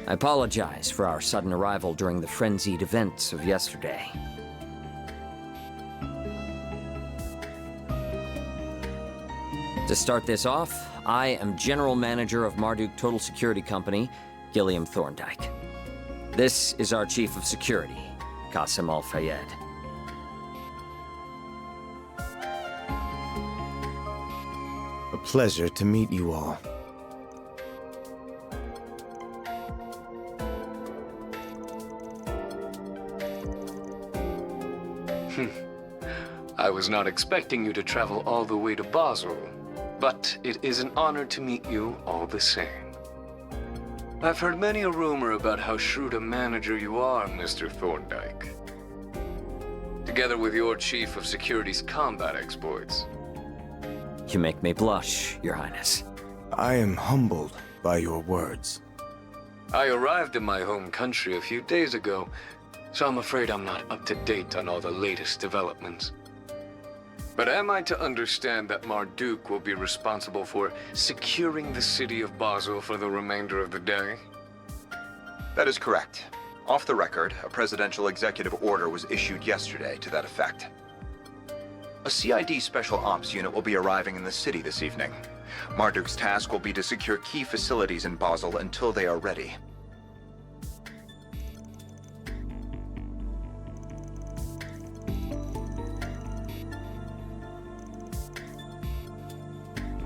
I apologize for our sudden arrival during the frenzied events of yesterday. To start this off, I am General Manager of Marduk Total Security Company, Gilliam Thorndike. This is our Chief of Security, Qasim Al-Fayed. A pleasure to meet you all. I was not expecting you to travel all the way to Basel, but it is an honor to meet you all the same. I've heard many a rumor about how shrewd a manager you are, Mr. Thorndike. Together with your Chief of Security's combat exploits. You make me blush, Your Highness. I am humbled by your words. I arrived in my home country a few days ago, so I'm afraid I'm not up to date on all the latest developments. But am I to understand that Marduk will be responsible for securing the city of Basel for the remainder of the day? That is correct. Off the record, a presidential executive order was issued yesterday to that effect. A CID Special Ops unit will be arriving in the city this evening. Marduk's task will be to secure key facilities in Basel until they are ready.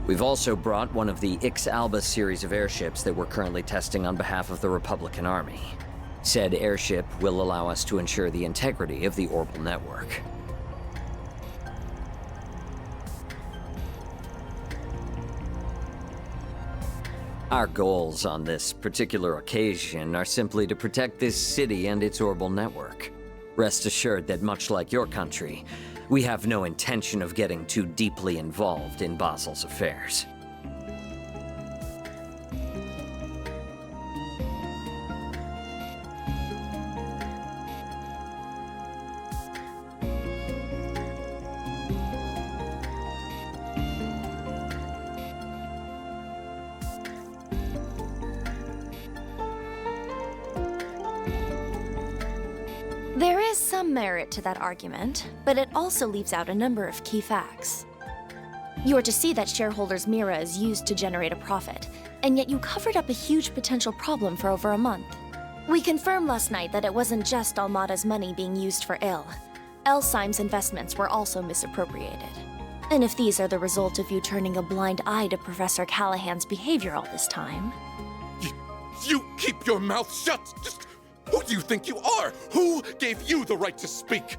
We've also brought one of the Ix-Alba series of airships that we're currently testing on behalf of the Republican Army. Said airship will allow us to ensure the integrity of the orbital network. Our goals on this particular occasion are simply to protect this city and its orbital network. Rest assured that much like your country, we have no intention of getting too deeply involved in Basel's affairs. There is some merit to that argument, but it also leaves out a number of key facts. You are to see that shareholders' Mira is used to generate a profit, and yet you covered up a huge potential problem for over a month. We confirmed last night that it wasn't just Almada's money being used for ill. Elsime's investments were also misappropriated. And if these are the result of you turning a blind eye to Professor Callahan's behavior all this time... You keep your mouth shut! Just... Who do you think you are? Who gave you the right to speak?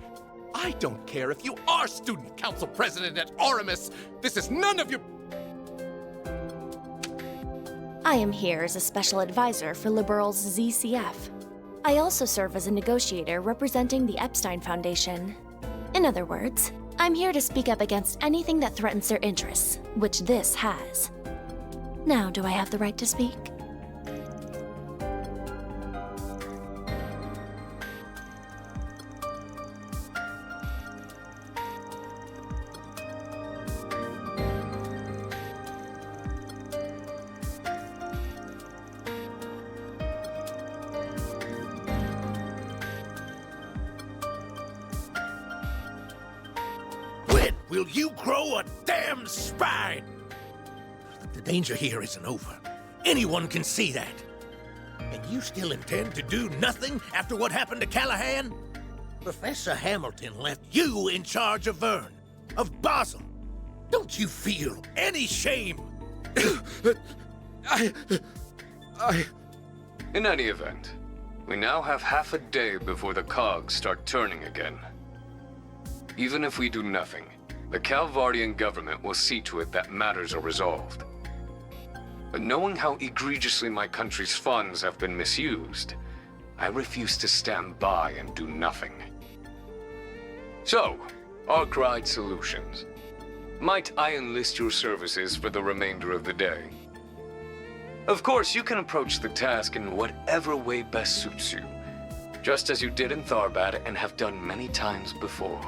I don't care if you are Student Council President at Aramis. This is none of your... I am here as a special advisor for Liberal's ZCF. I also serve as a negotiator representing the Epstein Foundation. In other words, I'm here to speak up against anything that threatens their interests, which this has. Now, do I have the right to speak? Will you grow a damn spine? The danger here isn't over. Anyone can see that. And you still intend to do nothing after what happened to Callahan? Professor Hamilton left you in charge of Vern, of Basel. Don't you feel any shame? In any event, we now have half a day before the cogs start turning again. Even if we do nothing, the Calvardian government will see to it that matters are resolved. But knowing how egregiously my country's funds have been misused, I refuse to stand by and do nothing. So, Arkwright Solutions. Might I enlist your services for the remainder of the day? Of course, you can approach the task in whatever way best suits you, just as you did in Tharbad and have done many times before.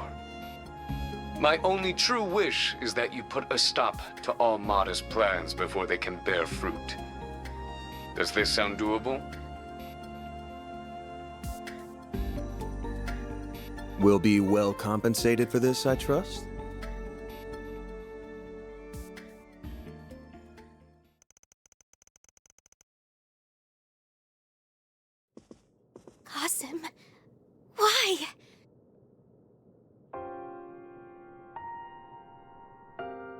My only true wish is that you put a stop to Almada's plans before they can bear fruit. Does this sound doable? Will be well compensated for this, I trust? Qasim, why?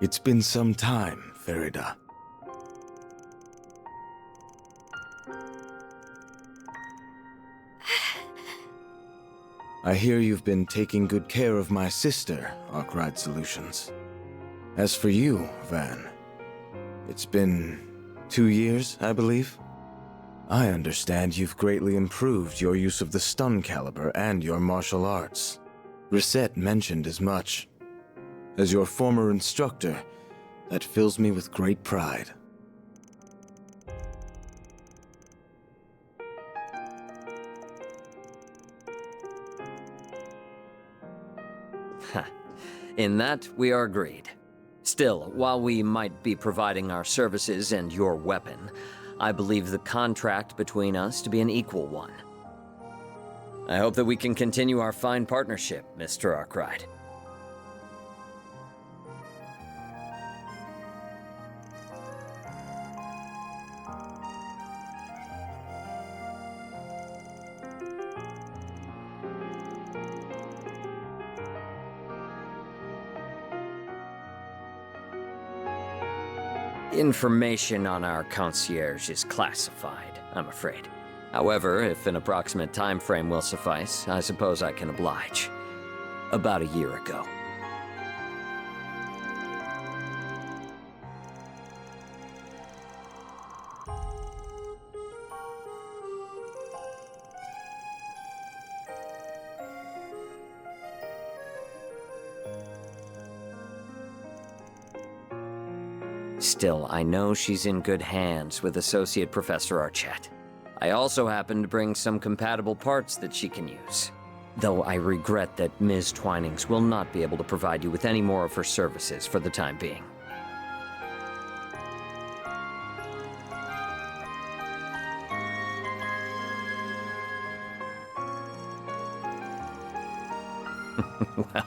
It's been some time, Farida. I hear you've been taking good care of my sister, Arkwright Solutions. As for you, Van, it's been 2 years, I believe? I understand you've greatly improved your use of the stun caliber and your martial arts. Reset mentioned as much. As your former instructor, that fills me with great pride. In that, we are agreed. Still, while we might be providing our services and your weapon, I believe the contract between us to be an equal one. I hope that we can continue our fine partnership, Mr. Arkwright. Information on our concierge is classified, I'm afraid. However, if an approximate time frame will suffice, I suppose I can oblige. About a year ago. Still, I know she's in good hands with Associate Professor Archett. I also happen to bring some compatible parts that she can use. Though I regret that Ms. Twinings will not be able to provide you with any more of her services for the time being. Well,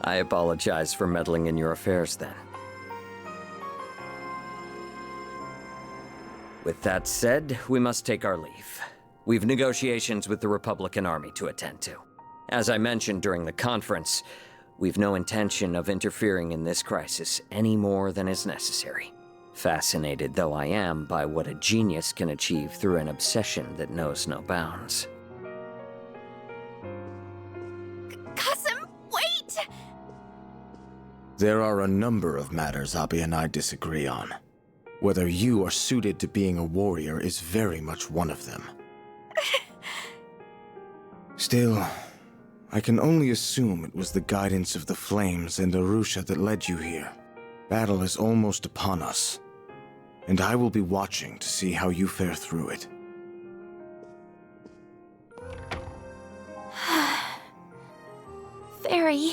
I apologize for meddling in your affairs then. With that said, we must take our leave. We've negotiations with the Republican Army to attend to. As I mentioned during the conference, we've no intention of interfering in this crisis any more than is necessary. Fascinated though I am by what a genius can achieve through an obsession that knows no bounds. Qasim, wait! There are a number of matters Abi and I disagree on. Whether you are suited to being a warrior is very much one of them. Still, I can only assume it was the guidance of the flames and Arusha that led you here. Battle is almost upon us, and I will be watching to see how you fare through it. Very.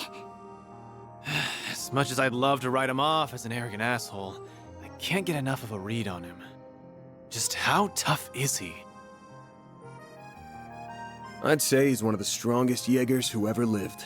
As much as I'd love to write him off as an arrogant asshole, I can't get enough of a read on him. Just how tough is he? I'd say he's one of the strongest Jaegers who ever lived.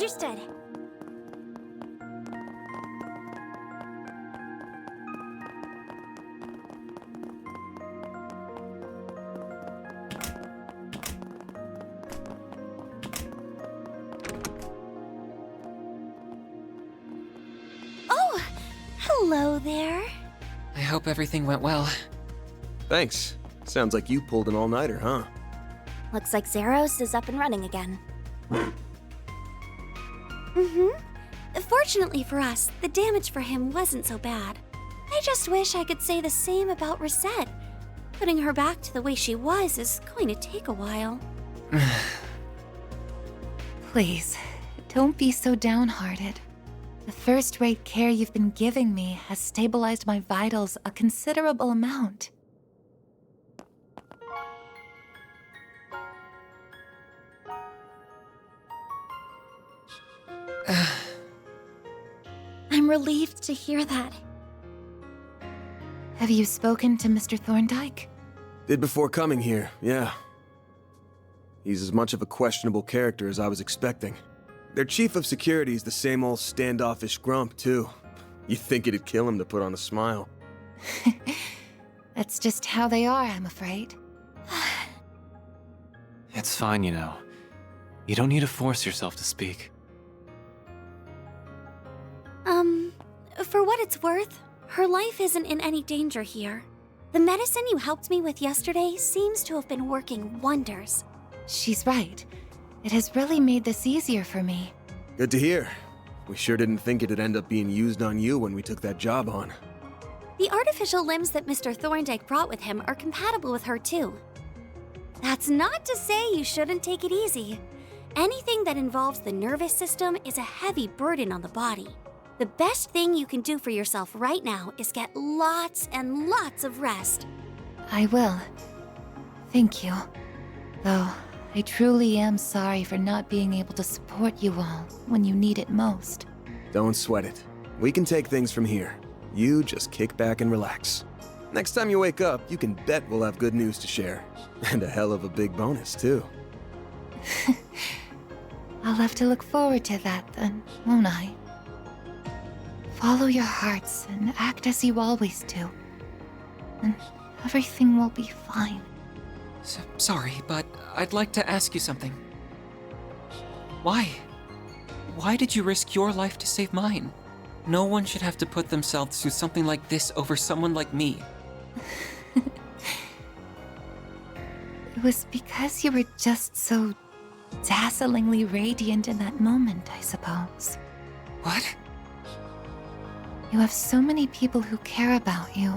Understood. Oh, hello there. I hope everything went well. Thanks. Sounds like you pulled an all-nighter, huh? Looks like Zeros is up and running again. Fortunately for us, the damage for him wasn't so bad. I just wish I could say the same about Rosette. Putting her back to the way she was is going to take a while. Please, don't be so downhearted. The first-rate care you've been giving me has stabilized my vitals a considerable amount. I'm relieved to hear that. Have you spoken to Mr. Thorndyke? Did before coming here, yeah. He's as much of a questionable character as I was expecting. Their chief of security's the same old standoffish grump, too. You'd think it'd kill him to put on a smile. That's just how they are, I'm afraid. It's fine, you know. You don't need to force yourself to speak. For what it's worth, her life isn't in any danger here. The medicine you helped me with yesterday seems to have been working wonders. She's right. It has really made this easier for me. Good to hear. We sure didn't think it'd end up being used on you when we took that job on. The artificial limbs that Mr. Thorndyke brought with him are compatible with her too. That's not to say you shouldn't take it easy. Anything that involves the nervous system is a heavy burden on the body. The best thing you can do for yourself right now is get lots and lots of rest. I will. Thank you. Though, I truly am sorry for not being able to support you all when you need it most. Don't sweat it. We can take things from here. You just kick back and relax. Next time you wake up, you can bet we'll have good news to share. And a hell of a big bonus, too. I'll have to look forward to that then, won't I? Follow your hearts and act as you always do. And everything will be fine. Sorry, but I'd like to ask you something. Why? Why did you risk your life to save mine? No one should have to put themselves through something like this over someone like me. It was because you were just so dazzlingly radiant in that moment, I suppose. What? You have so many people who care about you,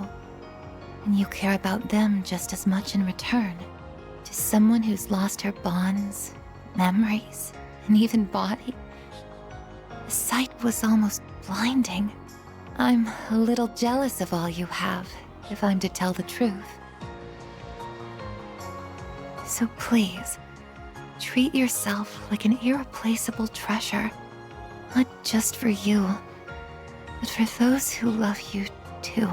and you care about them just as much in return. To someone who's lost her bonds, memories, and even body, the sight was almost blinding. I'm a little jealous of all you have, if I'm to tell the truth. So please, treat yourself like an irreplaceable treasure, not just for you, but for those who love you too.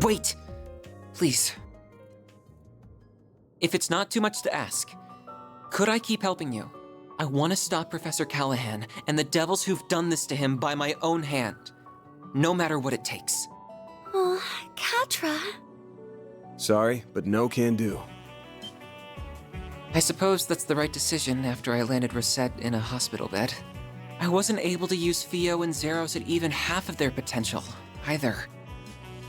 Wait! Please. If it's not too much to ask, could I keep helping you? I want to stop Professor Callahan and the devils who've done this to him by my own hand. No matter what it takes. Oh, Catra. Sorry, but no can do. I suppose that's the right decision after I landed Rosette in a hospital bed. I wasn't able to use Fio and Zeros at even half of their potential, either.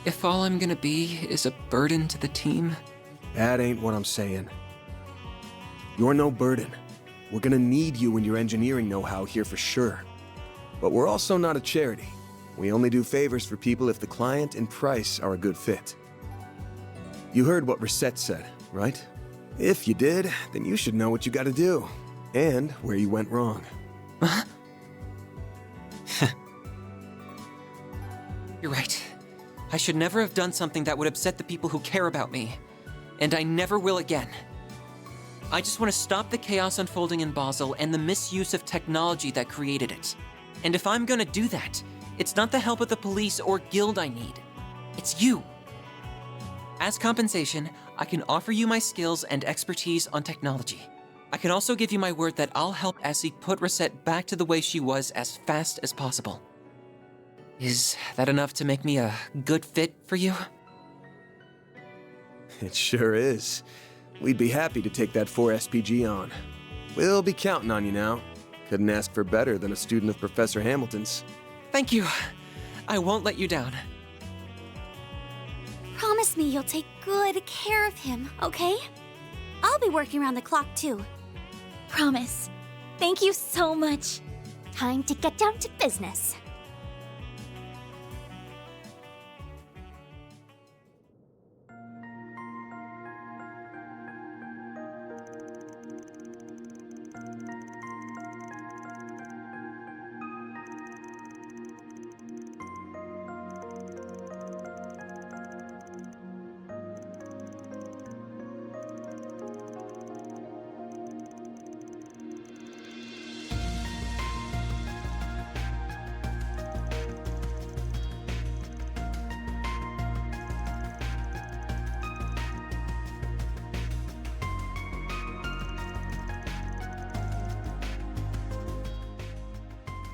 If all I'm gonna be is a burden to the team... That ain't what I'm saying. You're no burden. We're gonna need you and your engineering know-how here for sure. But we're also not a charity. We only do favors for people if the client and price are a good fit. You heard what Rosette said, right? If you did, then you should know what you gotta do. And where you went wrong. You're right. I should never have done something that would upset the people who care about me. And I never will again. I just want to stop the chaos unfolding in Basel and the misuse of technology that created it. And if I'm gonna do that, it's not the help of the police or guild I need. It's you. As compensation, I can offer you my skills and expertise on technology. I can also give you my word that I'll help Essie put Rosette back to the way she was as fast as possible. Is that enough to make me a good fit for you? It sure is. We'd be happy to take that 4 SPG on. We'll be counting on you now. Couldn't ask for better than a student of Professor Hamilton's. Thank you. I won't let you down. Promise me you'll take good care of him, okay? I'll be working around the clock, too. Promise. Thank you so much. Time to get down to business.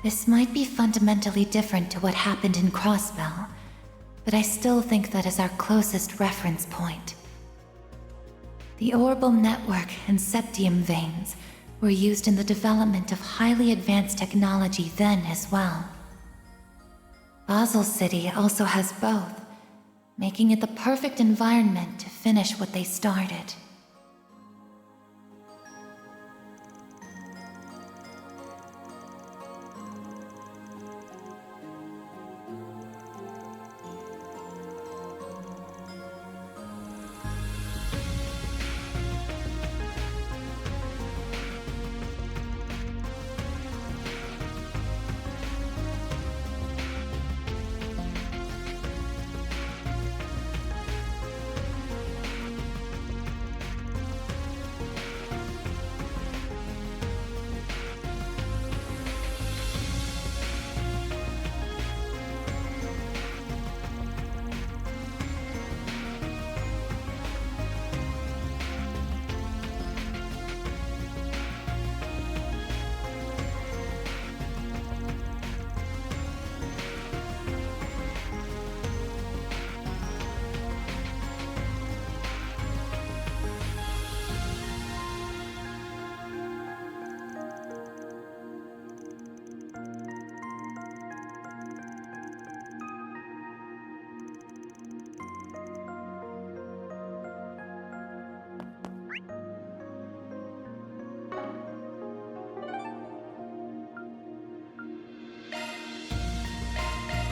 This might be fundamentally different to what happened in Crossbell, but I still think that is our closest reference point. The Orbital Network and Septium veins were used in the development of highly advanced technology then as well. Basel City also has both, making it the perfect environment to finish what they started.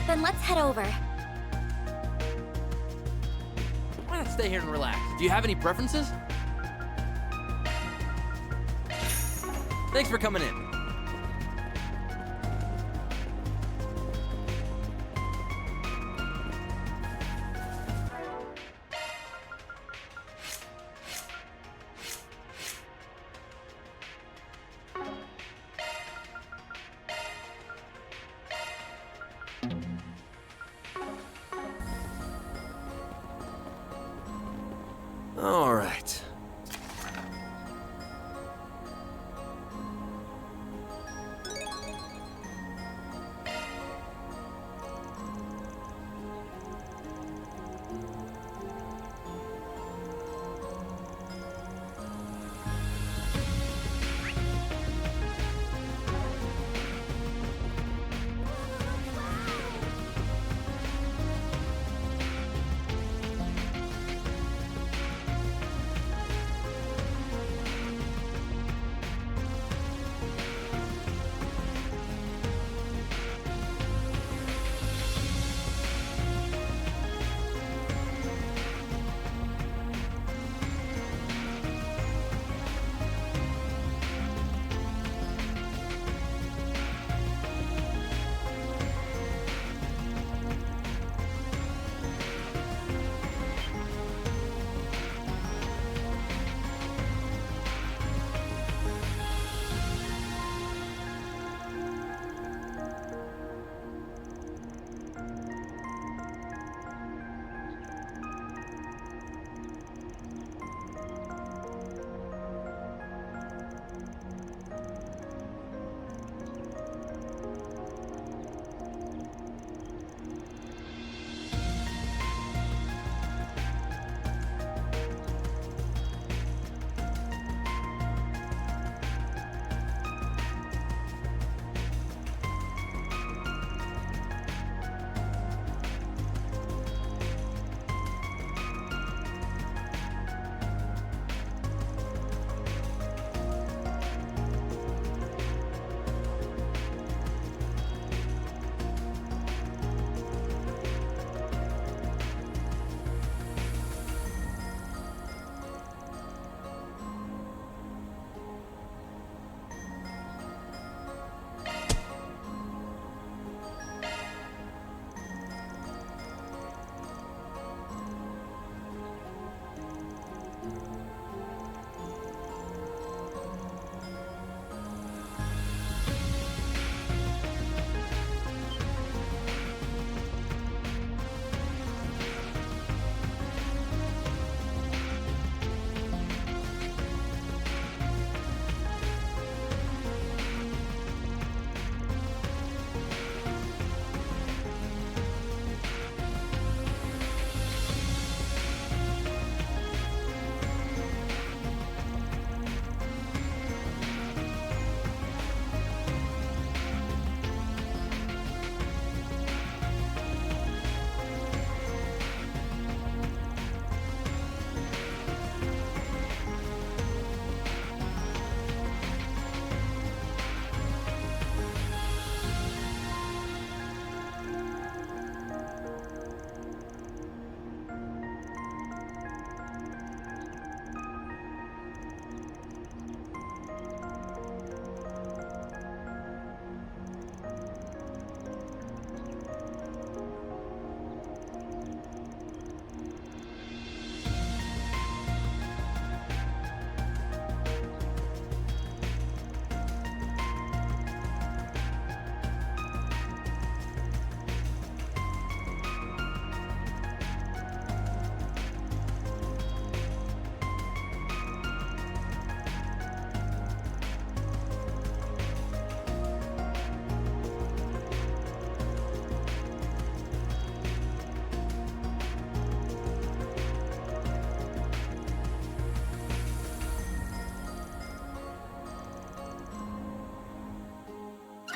Then let's head over. Why not stay here and relax? Do you have any preferences? Thanks for coming in. All right.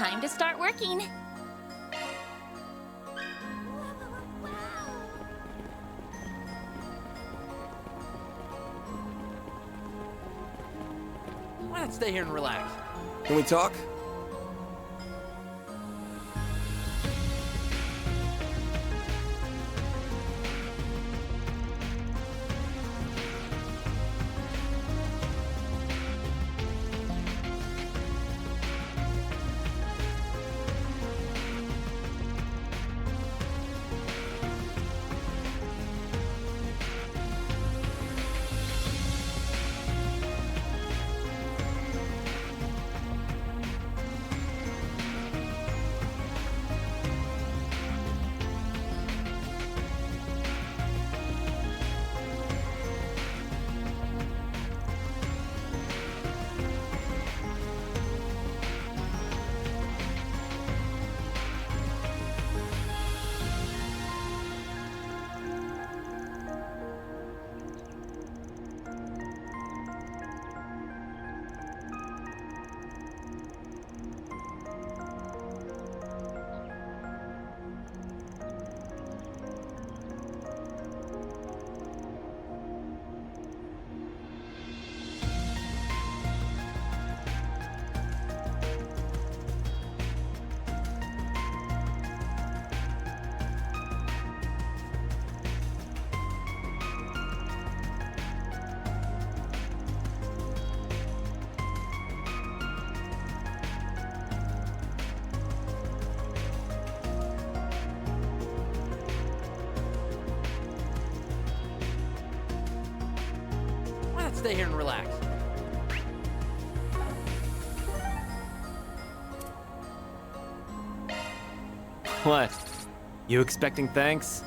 Time to start working. Why not stay here and relax? Can we talk? stay here and relax. What? You expecting thanks?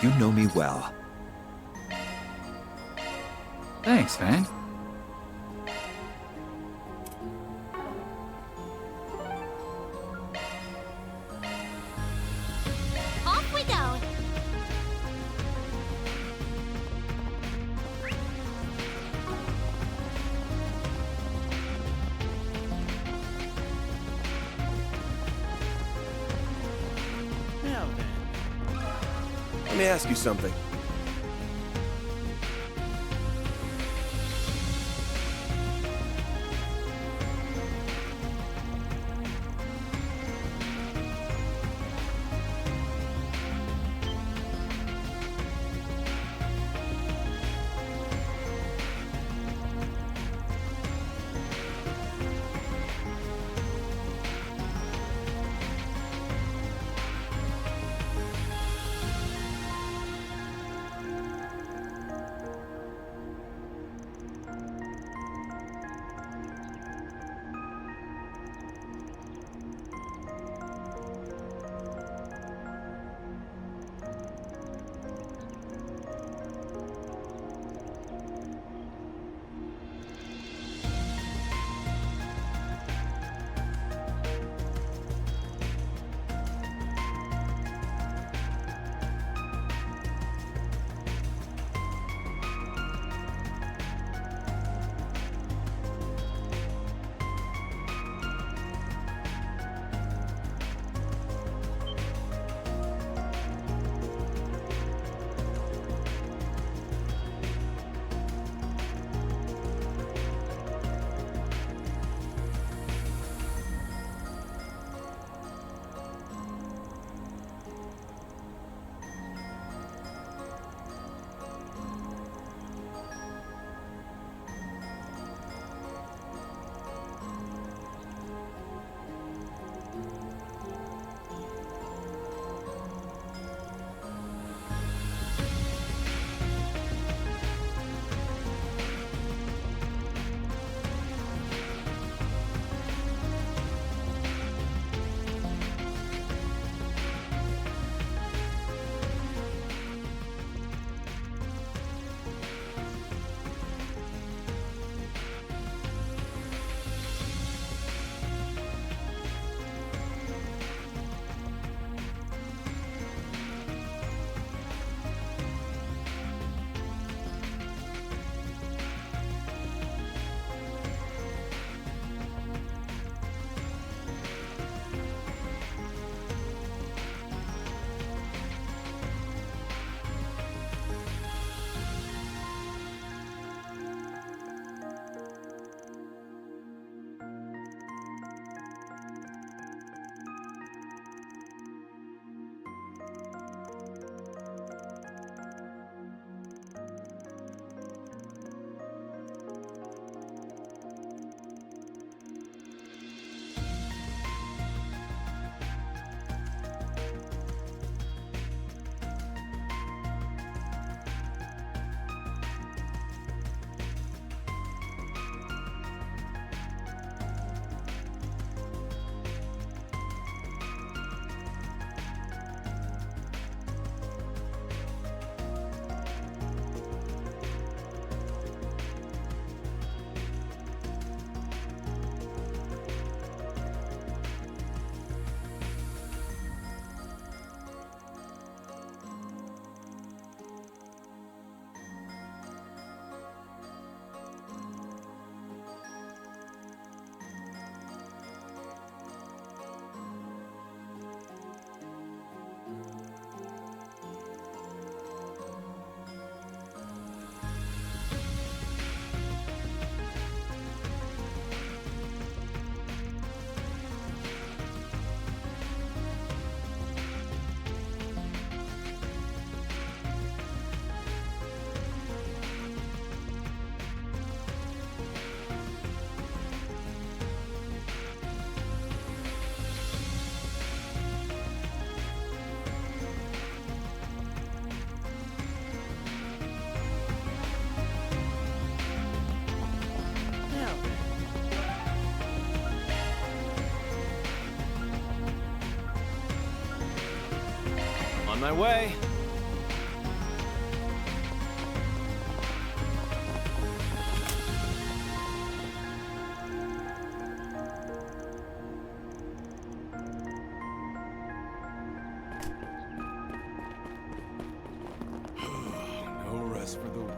You know me well. Thanks, Van. Off we go. Now then. Let me ask you something. my way. No rest for the weary.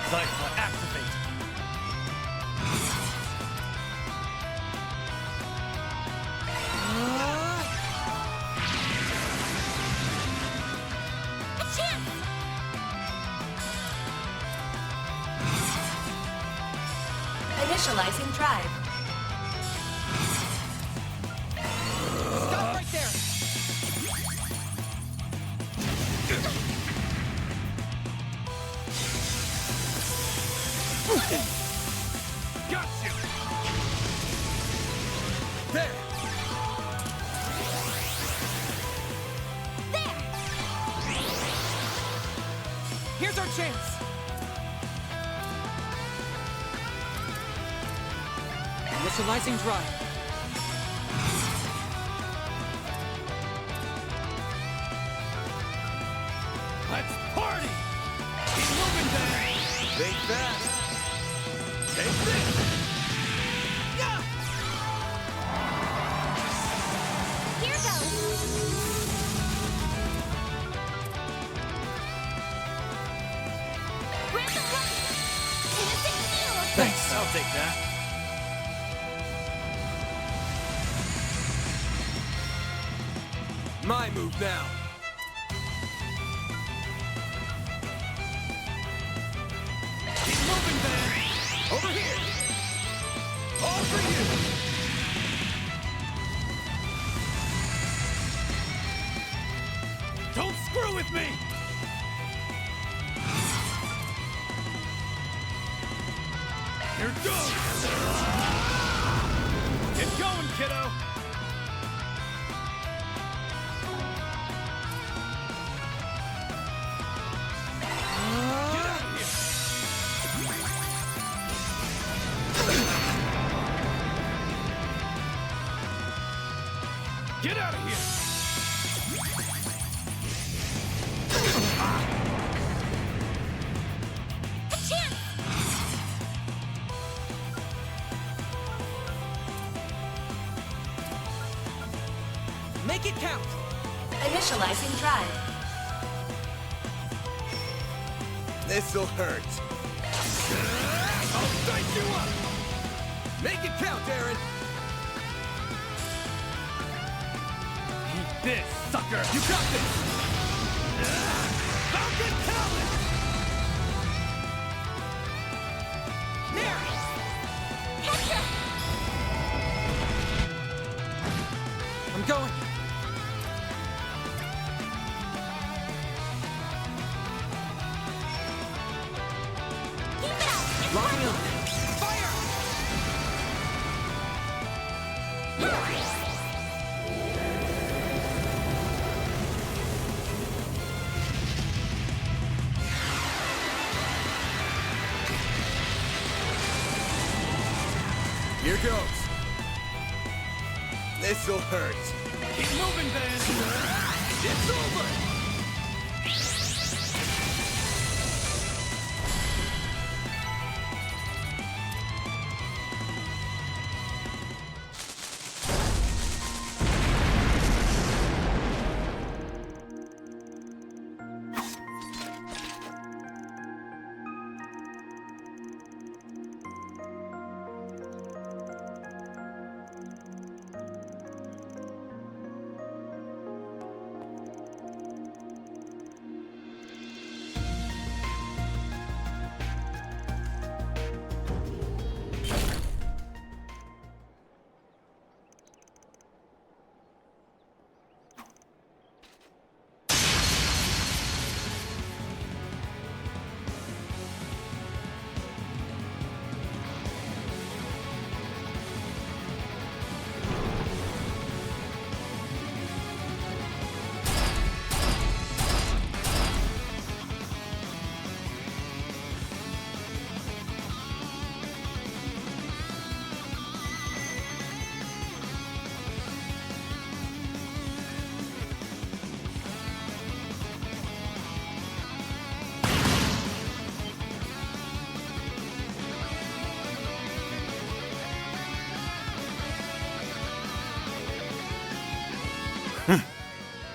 Cypher, activate. Initializing drive. Stop right there! Gotcha! There! Here's our chance! Initializing drive. Let's party! Keep moving, Dan! Think fast! Take this! Yeah! Thanks. I'll take that. My move now. Keep moving, Van. Over here. All for you. Don't screw with me. Here goes. Get going, kiddo. Get out of here! Make it count. Initializing drive. This'll hurt. I'll dice you up! Make it count, Aaron! Eat this, sucker! You got this! Falcon Talon! There! Catch I'm going. Locking up. Fire! Here goes. This'll hurt. Keep moving, Van. It's over.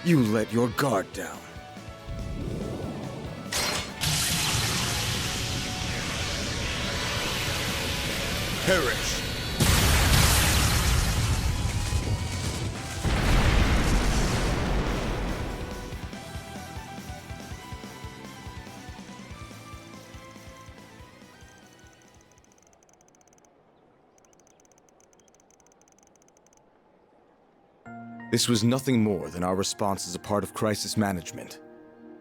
You let your guard down. Perish. This was nothing more than our response as a part of crisis management.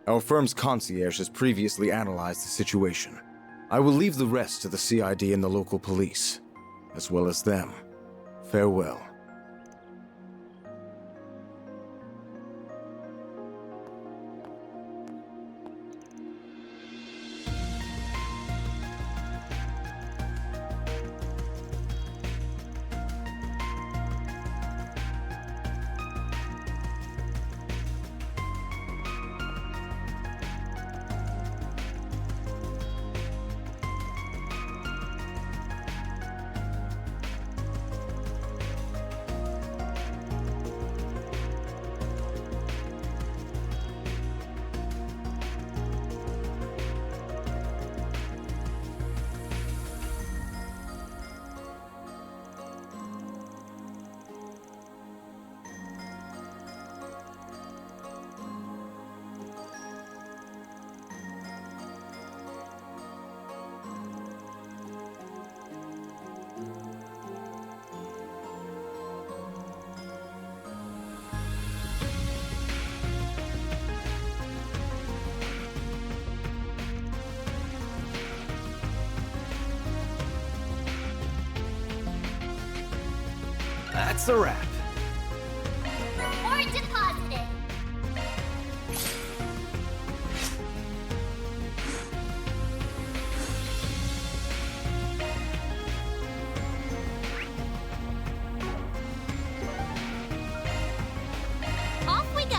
Our firm's concierge has previously analyzed the situation. I will leave the rest to the CID and the local police, as well as them. Farewell. That's a wrap. Or deposited. Off we go.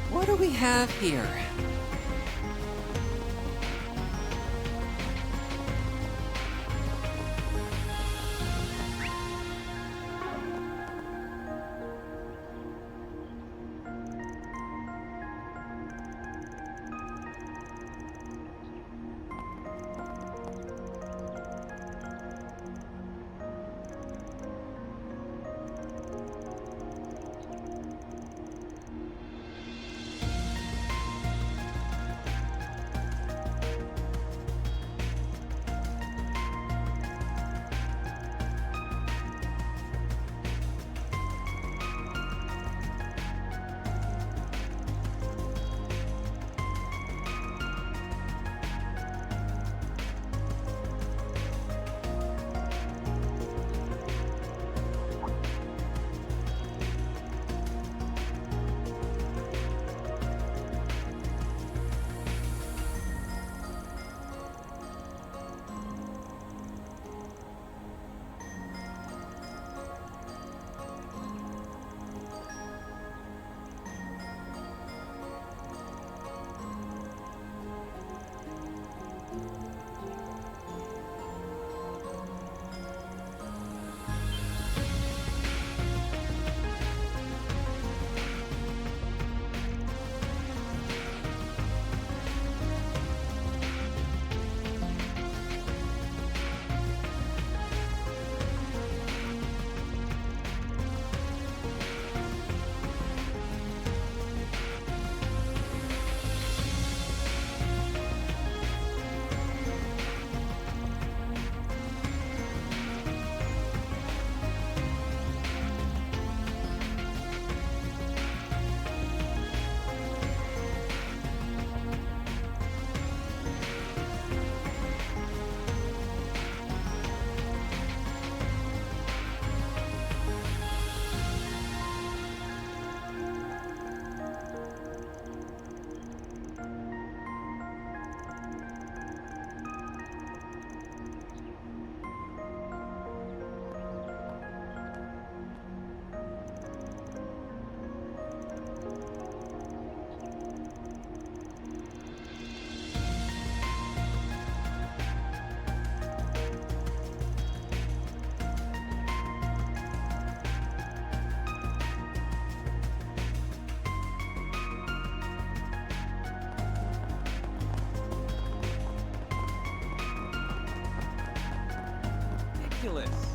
What do we have here? ridiculous.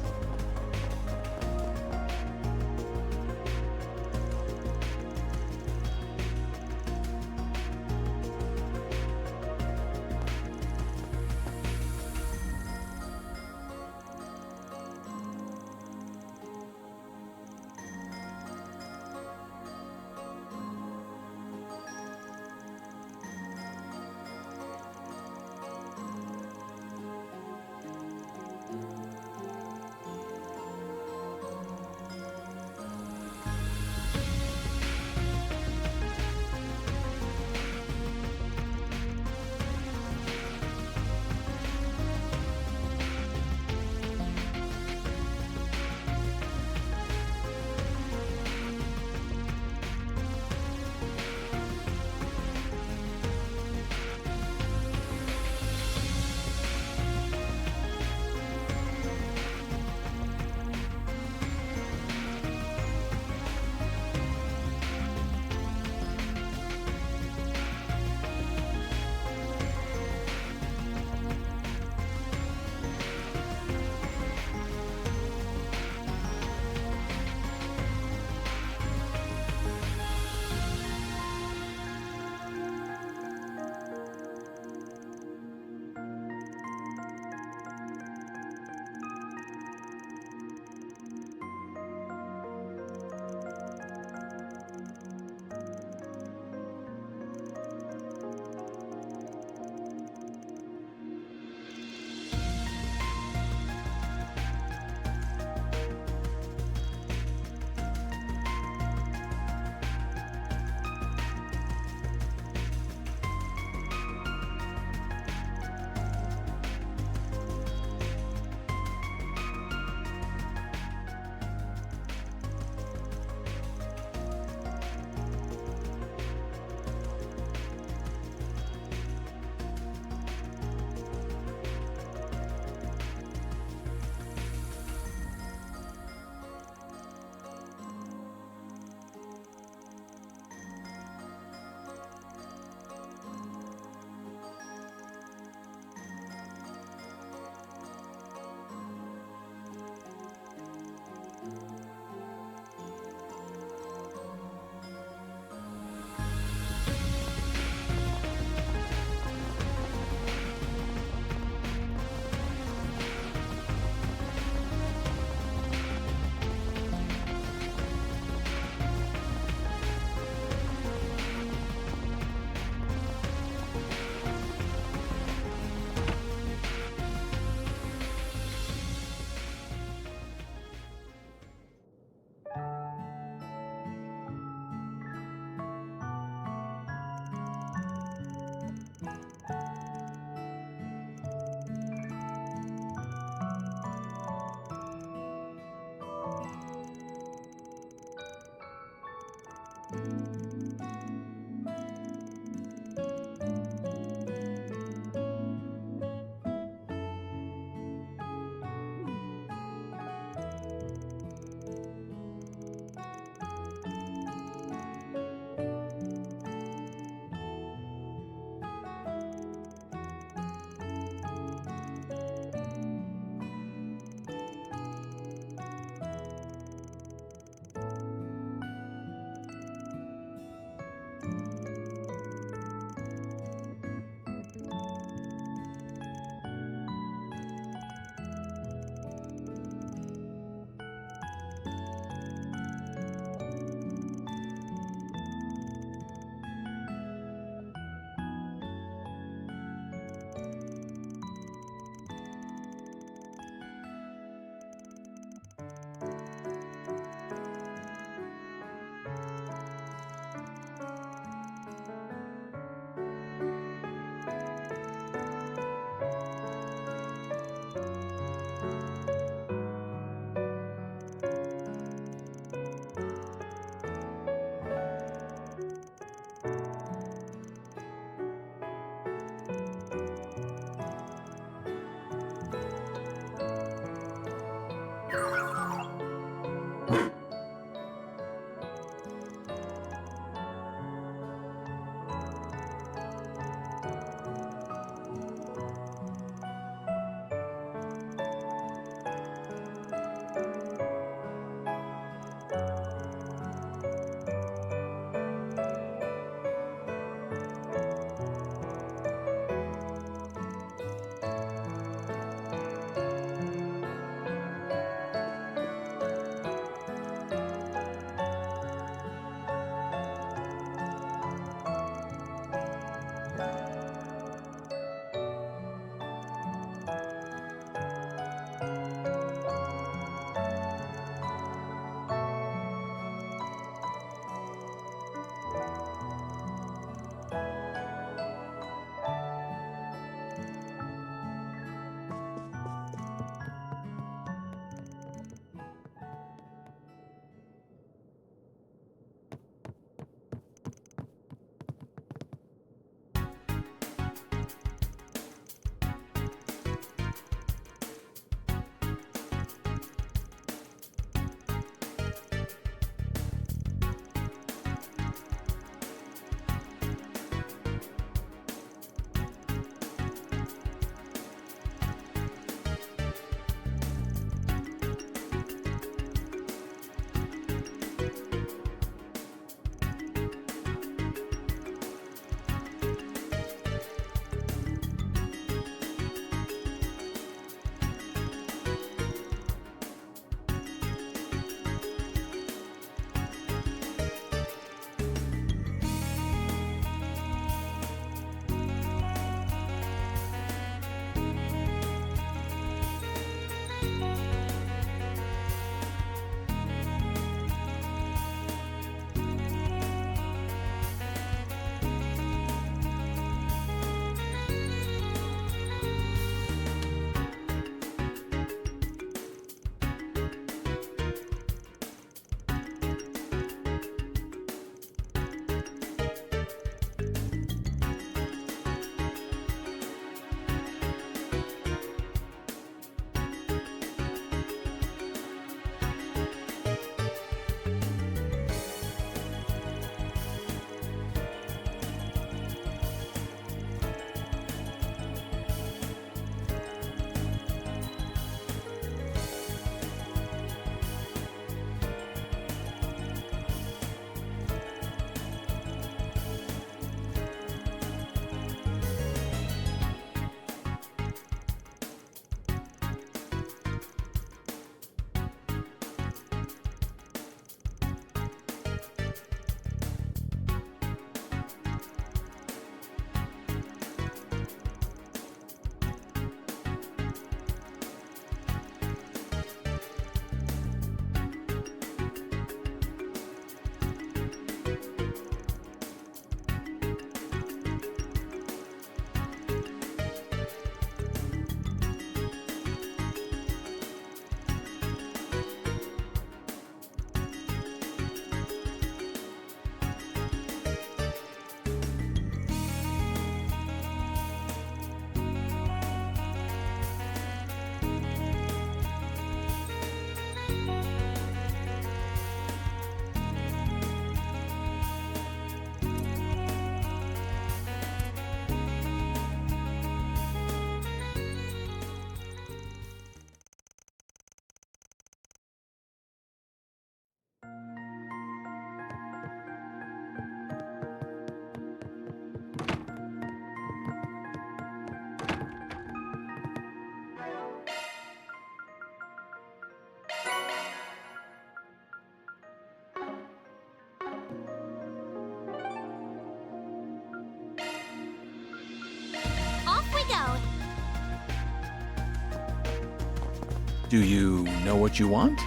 Do you know what you want?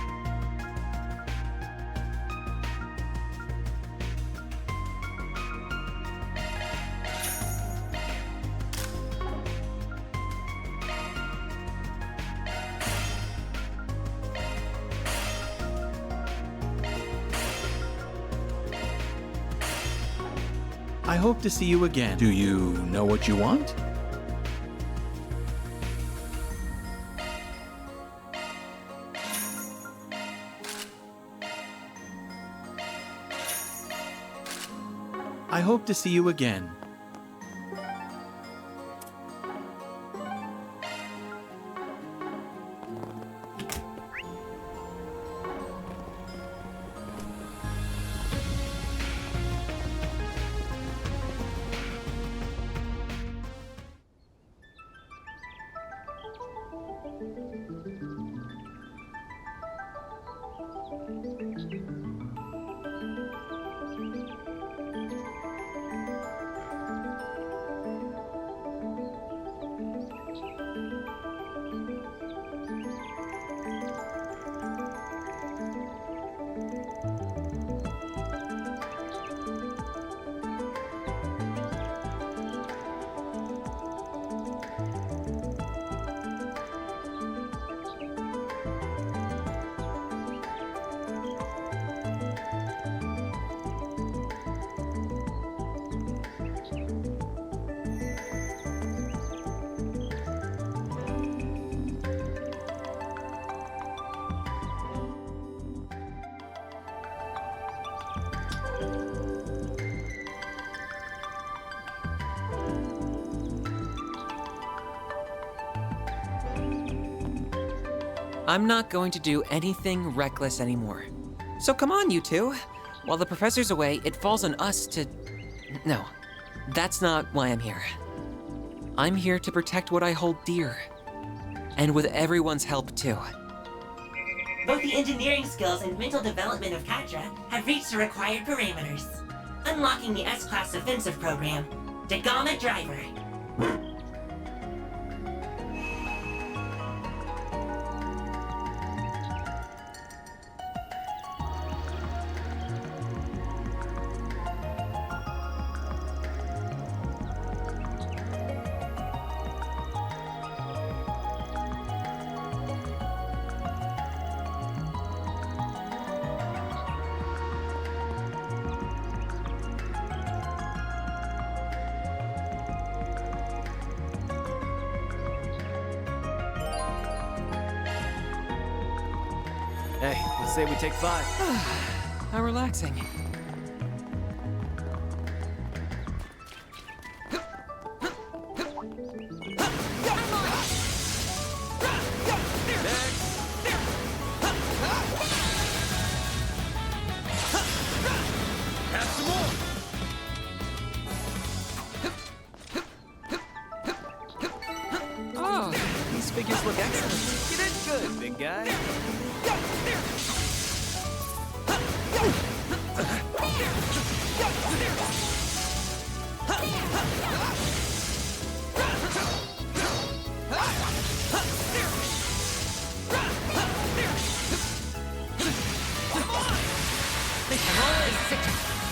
I hope to see you again. Do you know what you want? I hope to see you again. I'm not going to do anything reckless anymore. So come on, you two. While the professor's away, it falls on us to... No, that's not why I'm here. I'm here to protect what I hold dear. And with everyone's help, too. Both the engineering skills and mental development of Katra have reached the required parameters. Unlocking the S-Class offensive program. Dagama Driver. Hey, let's say we take 5. How relaxing. Oh, these figures look excellent. You did good, big guy.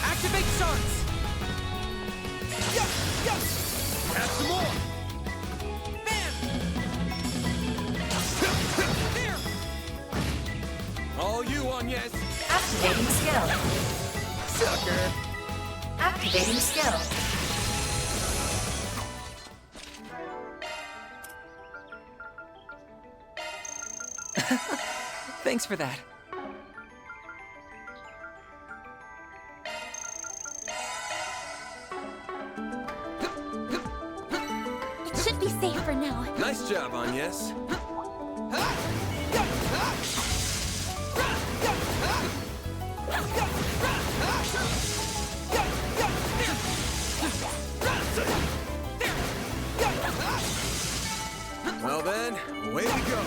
Activate sharks! Have some more! All you on, yes! Activating skill. Sucker! Activating skill. Thanks for that. It should be safe for now. Nice job, Agnes. Well then, away we go.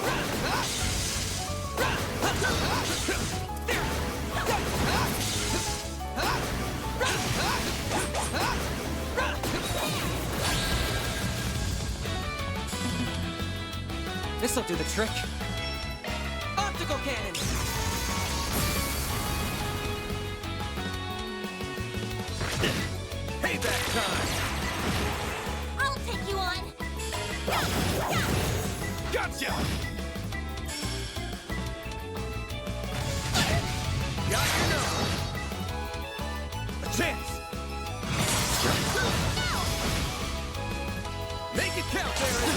This'll do the trick. Tactical cannon! Payback time! I'll take you on! Gotcha! Got your number! A chance! Make it count, Aaron!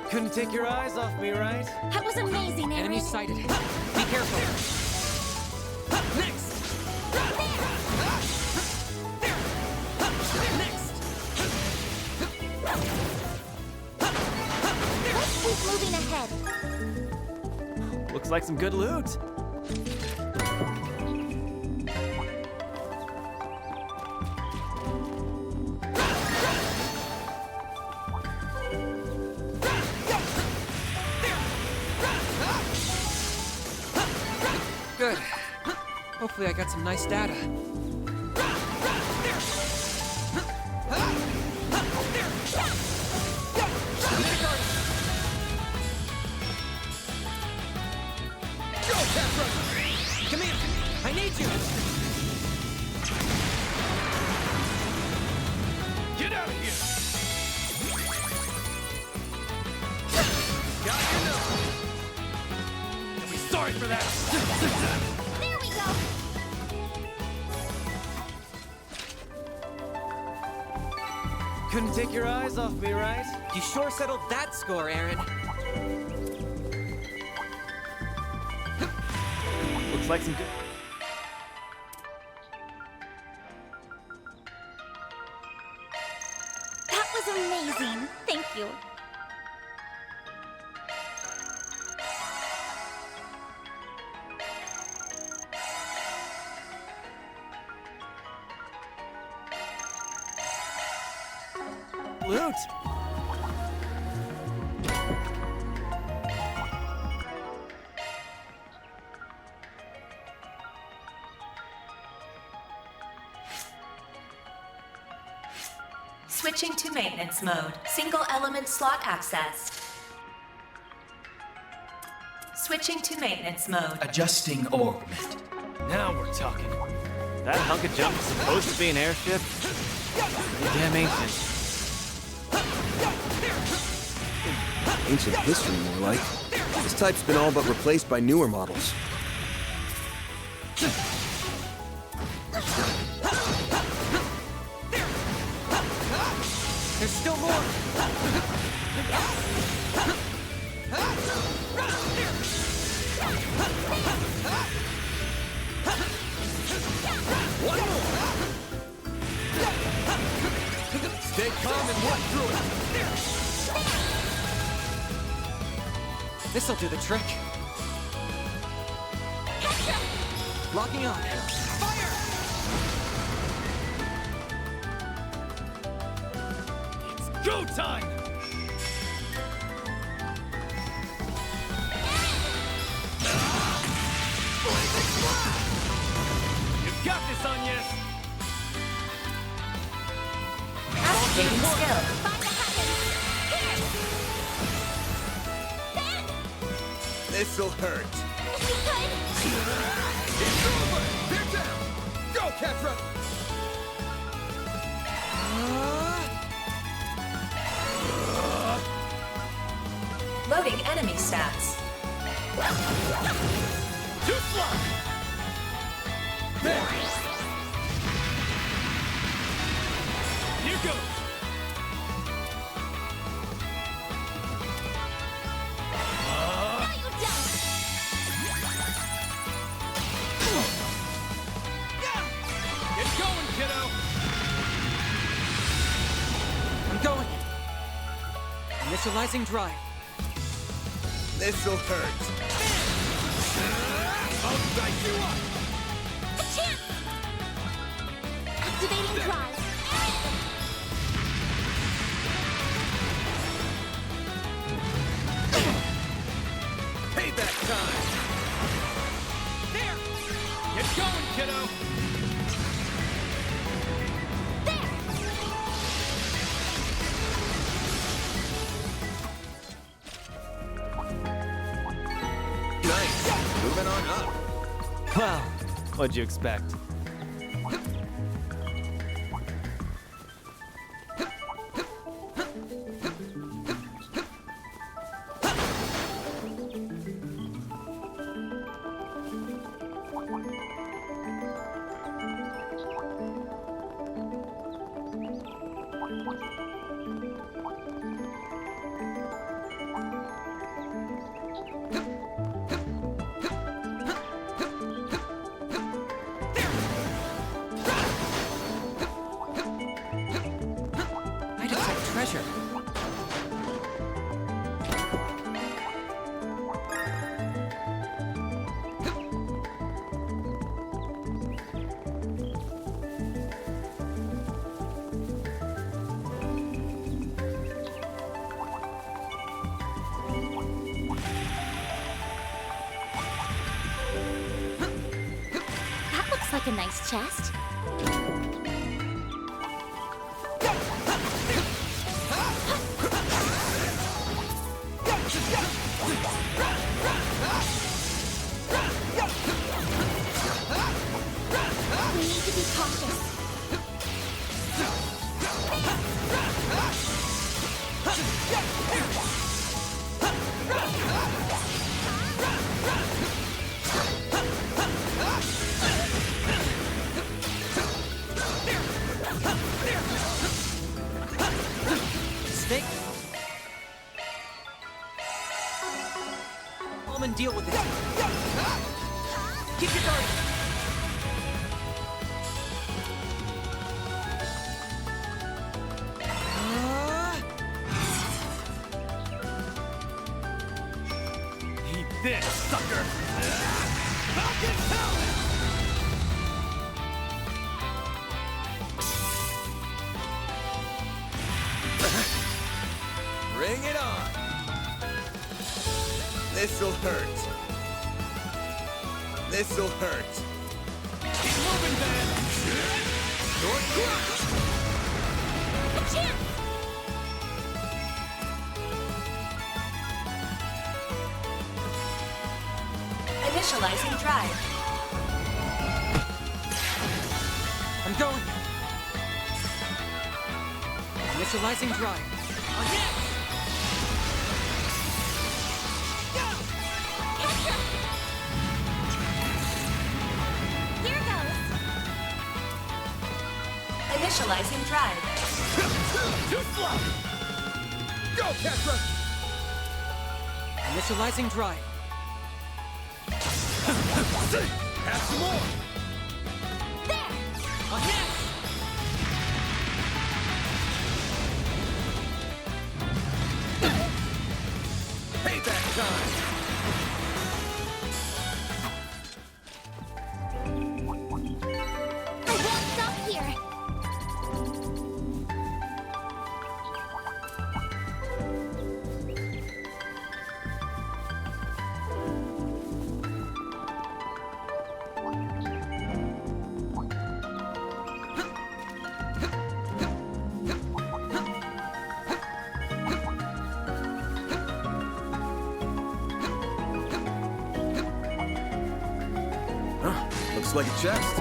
Couldn't take your eyes off me, right? That was amazing, Aaron. Enemy sighted. Be careful. Next! Next! Let's keep moving ahead. Looks like some good loot. Good. Hopefully I got some nice data. Come here! I need you! Get out of here! Got your number! You'll be sorry for that! There we go! Couldn't take your eyes off me, right? You sure settled that score, Aaron. Looks like some good... That was amazing. Thank you. Loot! Switching to maintenance mode. Single element slot accessed. Switching to maintenance mode. Adjusting orbit. Now we're talking. That hunk of junk is supposed to be an airship? Pretty damn ancient. Ancient history, more like. This type's been all but replaced by newer models. There's still more! One more! Stay calm and walk through it! This'll do the trick. Locking on. Fire! It's go time! You've got this, Onias! Activating skill. This'll hurt. It's over! They're down! Go, Catra! Loading enemy stats. Too fly! There! Here goes! Get going, kiddo! I'm going. Initializing drive. This'll hurt. I'll dice you up! A chance! Activating drive. Payback time! There! Get going, kiddo! moving on up. Well, what'd you expect? I detect treasure. That looks like a nice chest. We need to be cautious. Snake? Almond, deal with it. Keep your guard. Eat this, sucker! Falcon talent! Bring it on! This'll hurt. This'll hurt. Keep moving, man! Short crunch! A chance! Initializing drive. I'm going. Initializing drive. Here goes. Initializing drive. Too slow! Go, Petra! Initializing drive. Have some more! There! On next! Payback time! I won't stop here. Looks like a chest.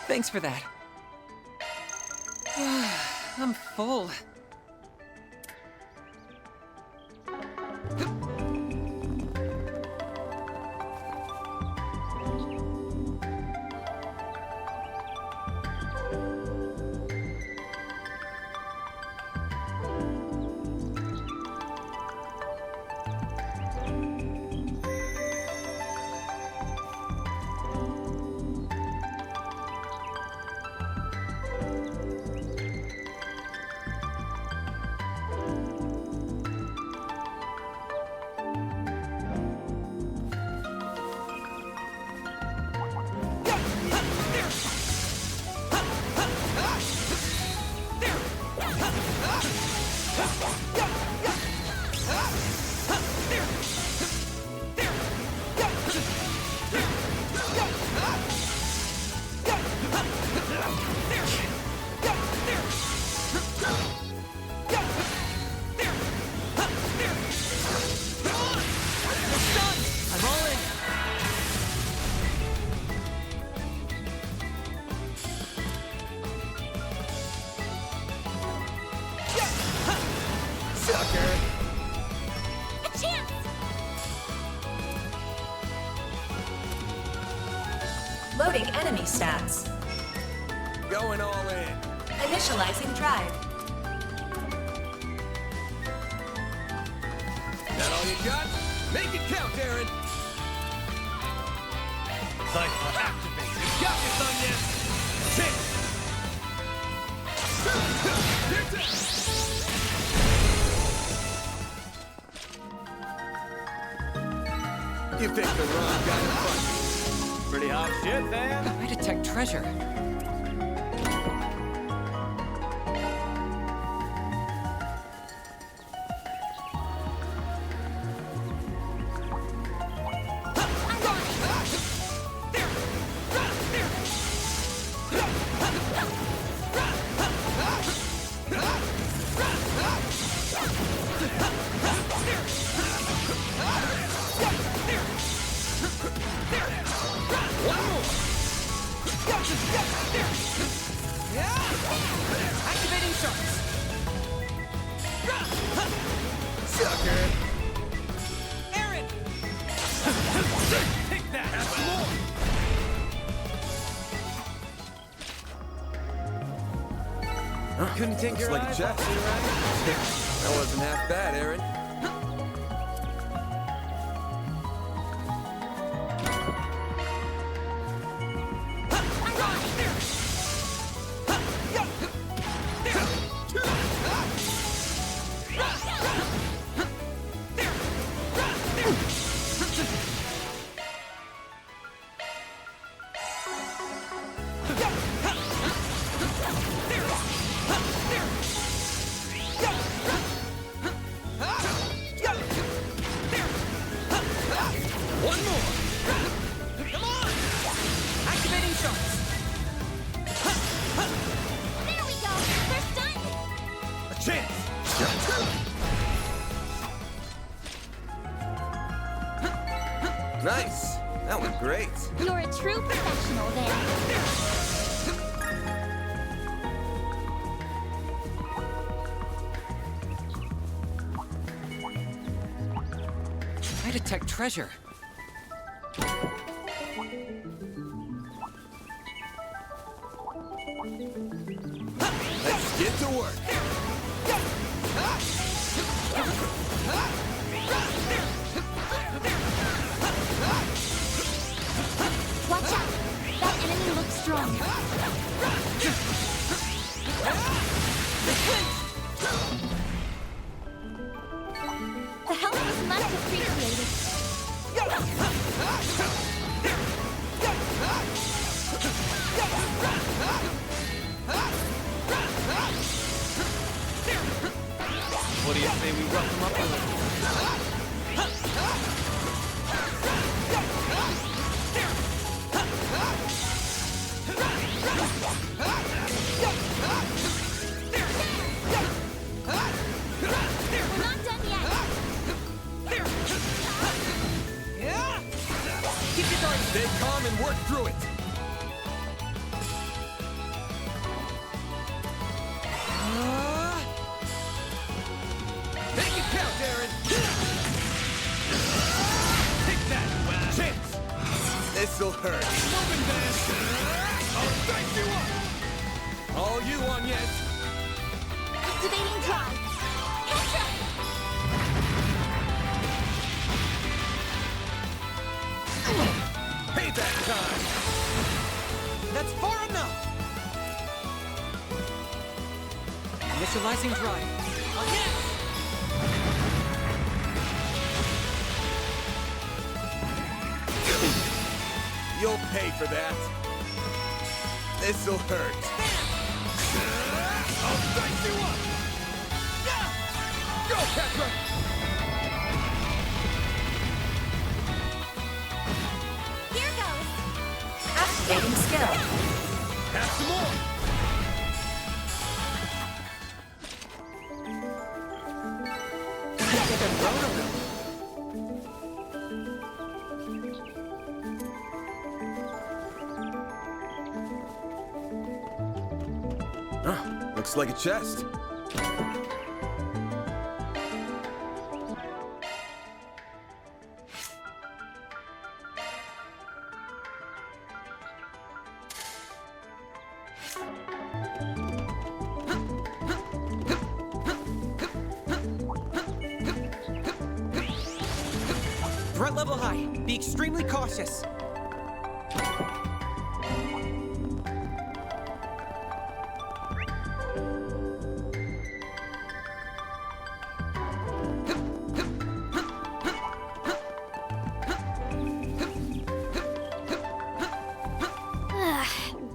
Thanks for that. I'm full. Loading enemy stats. Going all in. Initializing drive. That all you got? Make it count, Aaron. Cypher activate. You got this, Onion. Kick. You picked the wrong guy to fight. Pretty hot shit, man. I detect treasure. Activating shots. Sucker. Aaron. Take that. Have some more. Couldn't take your Looks like eyes Jeff. off me, right? That wasn't half bad, Aaron. One more. Come on. Activating shots. There we go! First done! A chance. Nice. That was great. You're a true professional there. I detect treasure. Let's get to work. Watch out! That enemy looks strong. The help was much appreciated. What do you say we rough them up a little? We're not done yet. Stay calm and work through it. Make it count, Aaron! Take that, Chance! This'll hurt. Moving, Van! I'll strike you up! All you on yet? Activating drive. Contra! Payback time! That's far enough! Initializing drive. Yes! You'll pay for that. This'll hurt. I'll strike you up! Go, Petra! Here goes. Activating skill. Have some more! Looks like a chest. Threat level high. Be extremely cautious.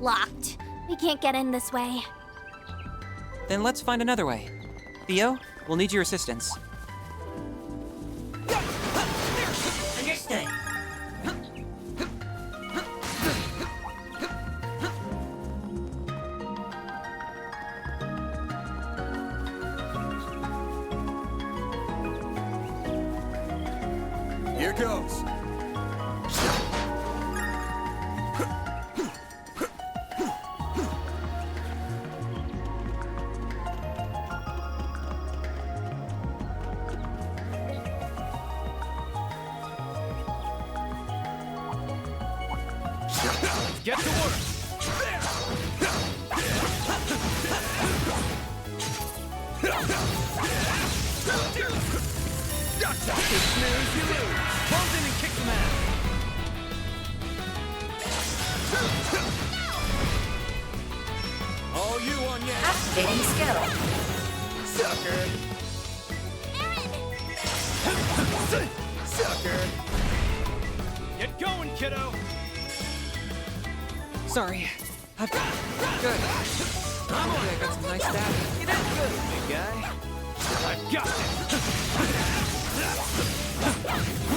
Locked. We can't get in this way. Then let's find another way. Theo, we'll need your assistance. Understood. Here goes. Get to work! Gotcha! You snooze, you lose! Close in and kick some ass! All you on yet? Activating skill. Sucker! Sucker! Get going, kiddo! Sorry. I've got good. I'm okay, I got some nice data. You did good, big guy. I've got it!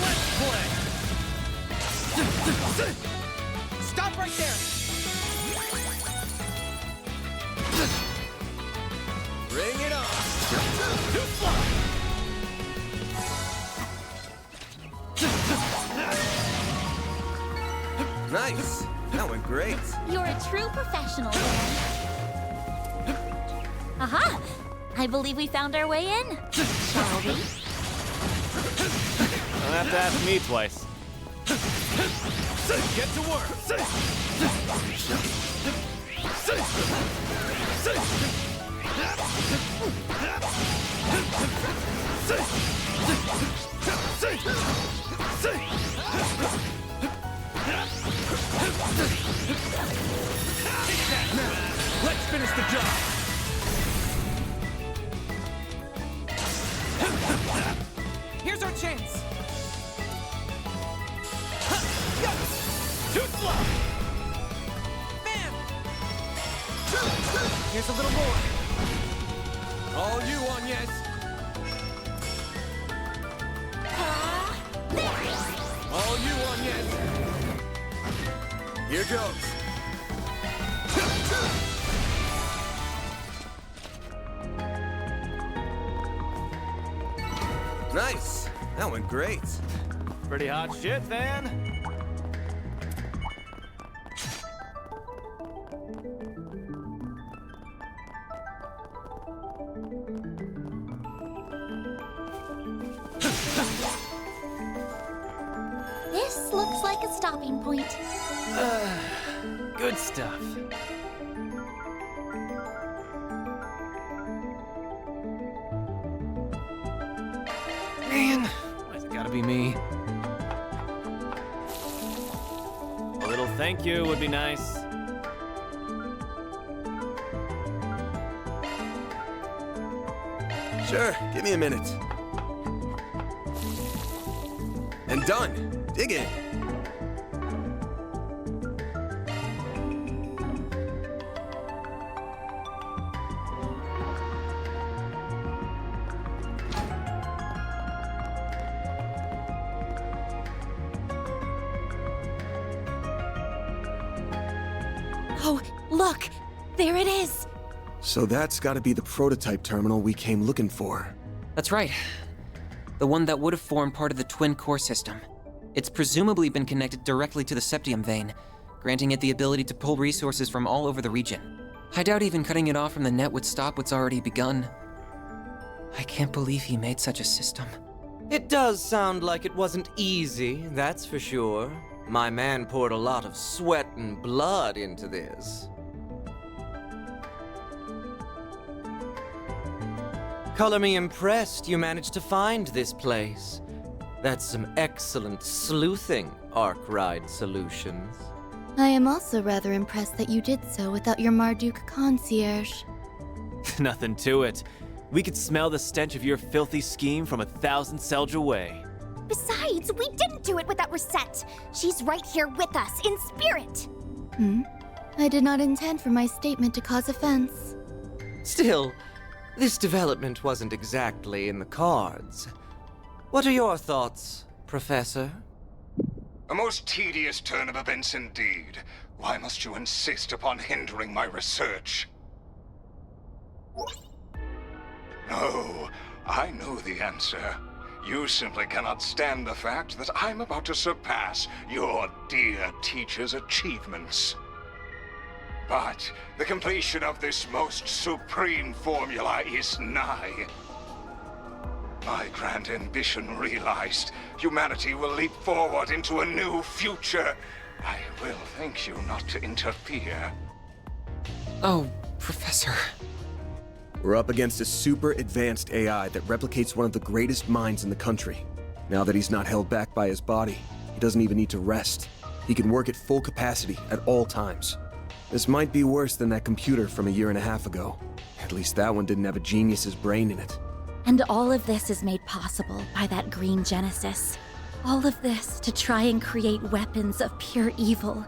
Let's play! Stop right there! Bring it on! Too slow! Nice! That went great. You're a true professional, Dan. Aha! I believe we found our way in. Shall we? Don't have to ask me twice. Get to work! Now, let's finish the job! Here's our chance! Too slow! Bam! Here's a little more. All you on yet? All you on yet? Here goes. Nice. That went great. Pretty hot shit, Van. like a stopping point. Good stuff. Man, why's it gotta be me? A little thank you would be nice. Sure, give me a minute. And done. Dig in. Oh, look! There it is! So that's gotta be the prototype terminal we came looking for. That's right. The one that would have formed part of the twin core system. It's presumably been connected directly to the septium vein, granting it the ability to pull resources from all over the region. I doubt even cutting it off from the net would stop what's already begun. I can't believe he made such a system. It does sound like it wasn't easy, that's for sure. My man poured a lot of sweat and blood into this. Color me impressed you managed to find this place. That's some excellent sleuthing, Arkwright Solutions. I am also rather impressed that you did so without your Marduk concierge. Nothing to it. We could smell the stench of your filthy scheme from 1,000 Selge away. Besides, we didn't do it without Reset. She's right here with us, in spirit. I did not intend for my statement to cause offense. Still, this development wasn't exactly in the cards. What are your thoughts, Professor? A most tedious turn of events indeed. Why must you insist upon hindering my research? No, I know the answer. You simply cannot stand the fact that I'm about to surpass your dear teacher's achievements. But the completion of this most supreme formula is nigh. My grand ambition realized, humanity will leap forward into a new future. I will thank you not to interfere. Oh, Professor. We're up against a super advanced AI that replicates one of the greatest minds in the country. Now that he's not held back by his body, he doesn't even need to rest. He can work at full capacity at all times. This might be worse than that computer from 1.5 years ago. At least that one didn't have a genius's brain in it. And all of this is made possible by that green Genesis. All of this to try and create weapons of pure evil.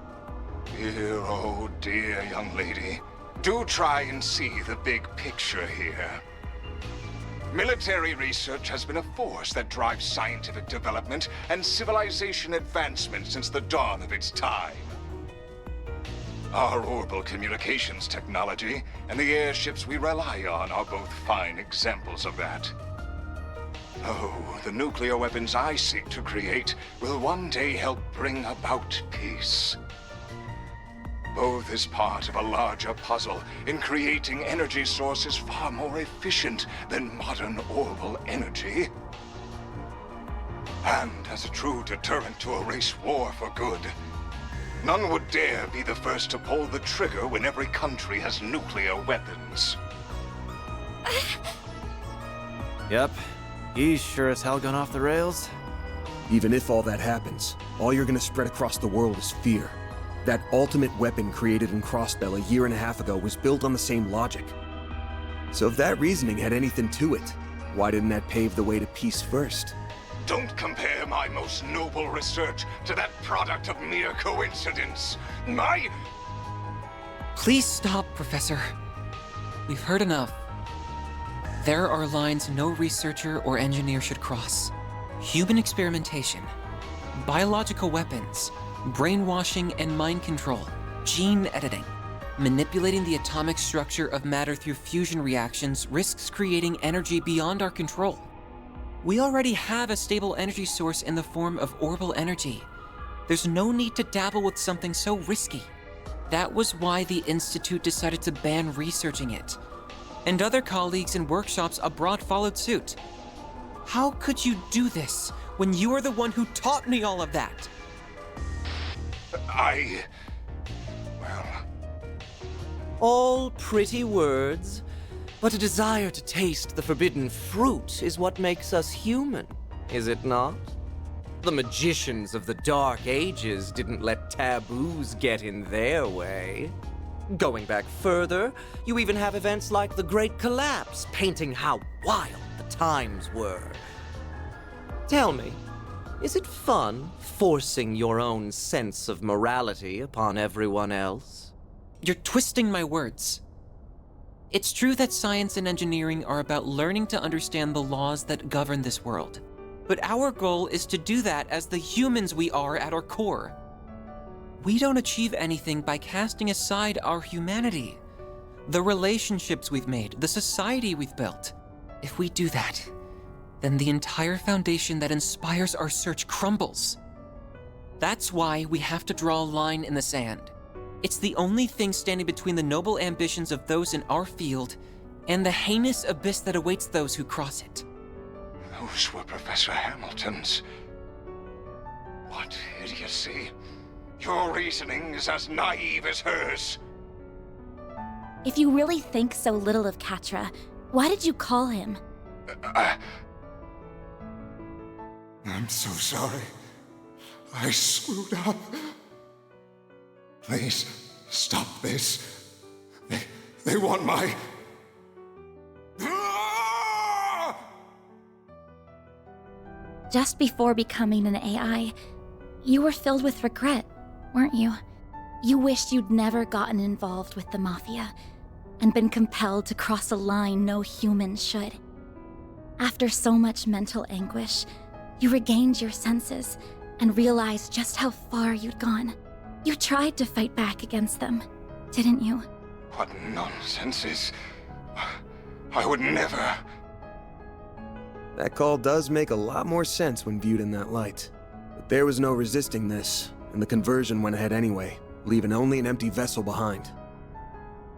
Dear, oh dear young lady. Do try and see the big picture here. Military research has been a force that drives scientific development and civilization advancement since the dawn of its time. Our orbital communications technology and the airships we rely on are both fine examples of that. Oh, the nuclear weapons I seek to create will one day help bring about peace. Both is part of a larger puzzle in creating energy sources far more efficient than modern orbital energy. And as a true deterrent to erase war for good, none would dare be the first to pull the trigger when every country has nuclear weapons. Yep, he's sure as hell gone off the rails. Even if all that happens, all you're gonna spread across the world is fear. That ultimate weapon created in Crossbell 1.5 years ago was built on the same logic. So if that reasoning had anything to it, why didn't that pave the way to peace first? Don't compare my most noble research to that product of mere coincidence. Please stop, Professor. We've heard enough. There are lines no researcher or engineer should cross. Human experimentation, biological weapons, brainwashing and mind control, gene editing. Manipulating the atomic structure of matter through fusion reactions risks creating energy beyond our control. We already have a stable energy source in the form of orbital energy. There's no need to dabble with something so risky. That was why the Institute decided to ban researching it. And other colleagues and workshops abroad followed suit. How could you do this when you are the one who taught me all of that? Well... All pretty words, but a desire to taste the forbidden fruit is what makes us human, is it not? The magicians of the Dark Ages didn't let taboos get in their way. Going back further, you even have events like the Great Collapse, painting how wild the times were. Tell me, is it fun forcing your own sense of morality upon everyone else? You're twisting my words. It's true that science and engineering are about learning to understand the laws that govern this world. But our goal is to do that as the humans we are at our core. We don't achieve anything by casting aside our humanity, the relationships we've made, the society we've built. If we do that, then the entire foundation that inspires our search crumbles. That's why we have to draw a line in the sand. It's the only thing standing between the noble ambitions of those in our field and the heinous abyss that awaits those who cross it. Those were Professor Hamilton's. What idiocy. Your reasoning is as naive as hers. If you really think so little of Catra, why did you call him? I'm so sorry. I screwed up. Please, stop this. They want my... Just before becoming an AI, you were filled with regret, weren't you? You wished you'd never gotten involved with the Mafia, and been compelled to cross a line no human should. After so much mental anguish, you regained your senses and realized just how far you'd gone. You tried to fight back against them, didn't you? What nonsense I would never... That call does make a lot more sense when viewed in that light. But there was no resisting this, and the conversion went ahead anyway, leaving only an empty vessel behind.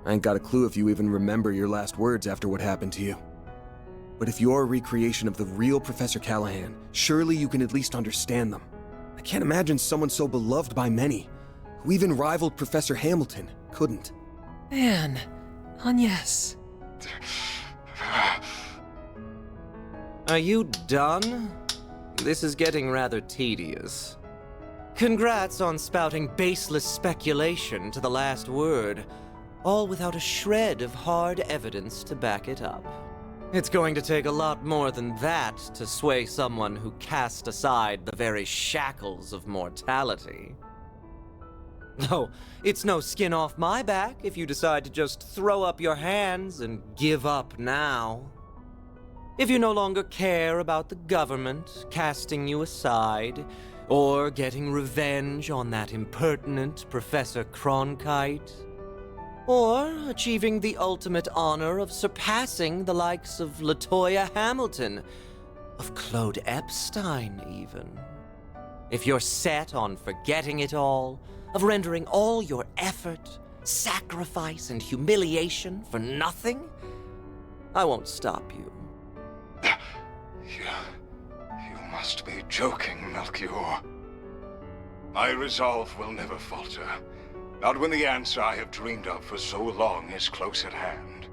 I ain't got a clue if you even remember your last words after what happened to you. But if you're a recreation of the real Professor Callahan, surely you can at least understand them. I can't imagine someone so beloved by many, who even rivaled Professor Hamilton, couldn't. Man, Agnes. Are you done? This is getting rather tedious. Congrats on spouting baseless speculation to the last word, all without a shred of hard evidence to back it up. It's going to take a lot more than that to sway someone who cast aside the very shackles of mortality. Oh, it's no skin off my back if you decide to just throw up your hands and give up now. If you no longer care about the government casting you aside, or getting revenge on that impertinent Professor Cronkite, or achieving the ultimate honor of surpassing the likes of LaToya Hamilton, of Claude Epstein even. If you're set on forgetting it all, of rendering all your effort, sacrifice, and humiliation for nothing, I won't stop you. You must be joking, Melchior. My resolve will never falter. Not when the answer I have dreamed of for so long is close at hand.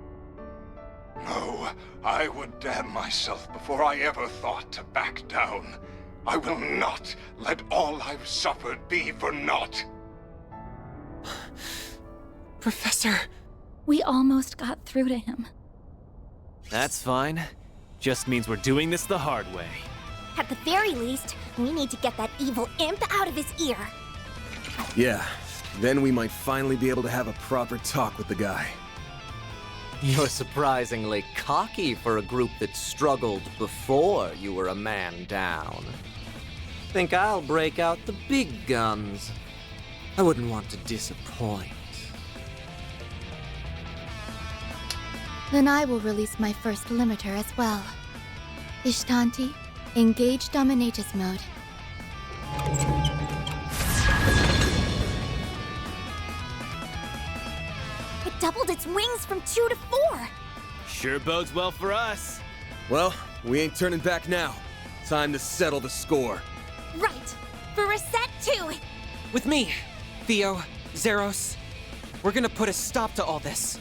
No, I would damn myself before I ever thought to back down. I will not let all I've suffered be for naught. Professor... We almost got through to him. That's fine. Just means we're doing this the hard way. At the very least, we need to get that evil imp out of his ear. Yeah, then we might finally be able to have a proper talk with the guy. You're surprisingly cocky for a group that struggled before you were a man down. Think I'll break out the big guns. I wouldn't want to disappoint. Then I will release my first limiter as well. Ishtanti, engage Dominatus mode. It doubled its wings from 2 to 4. Sure bodes well for us. Well, we ain't turning back now. Time to settle the score. Right. For reset 2. With me. Theo, Zeros, we're gonna put a stop to all this.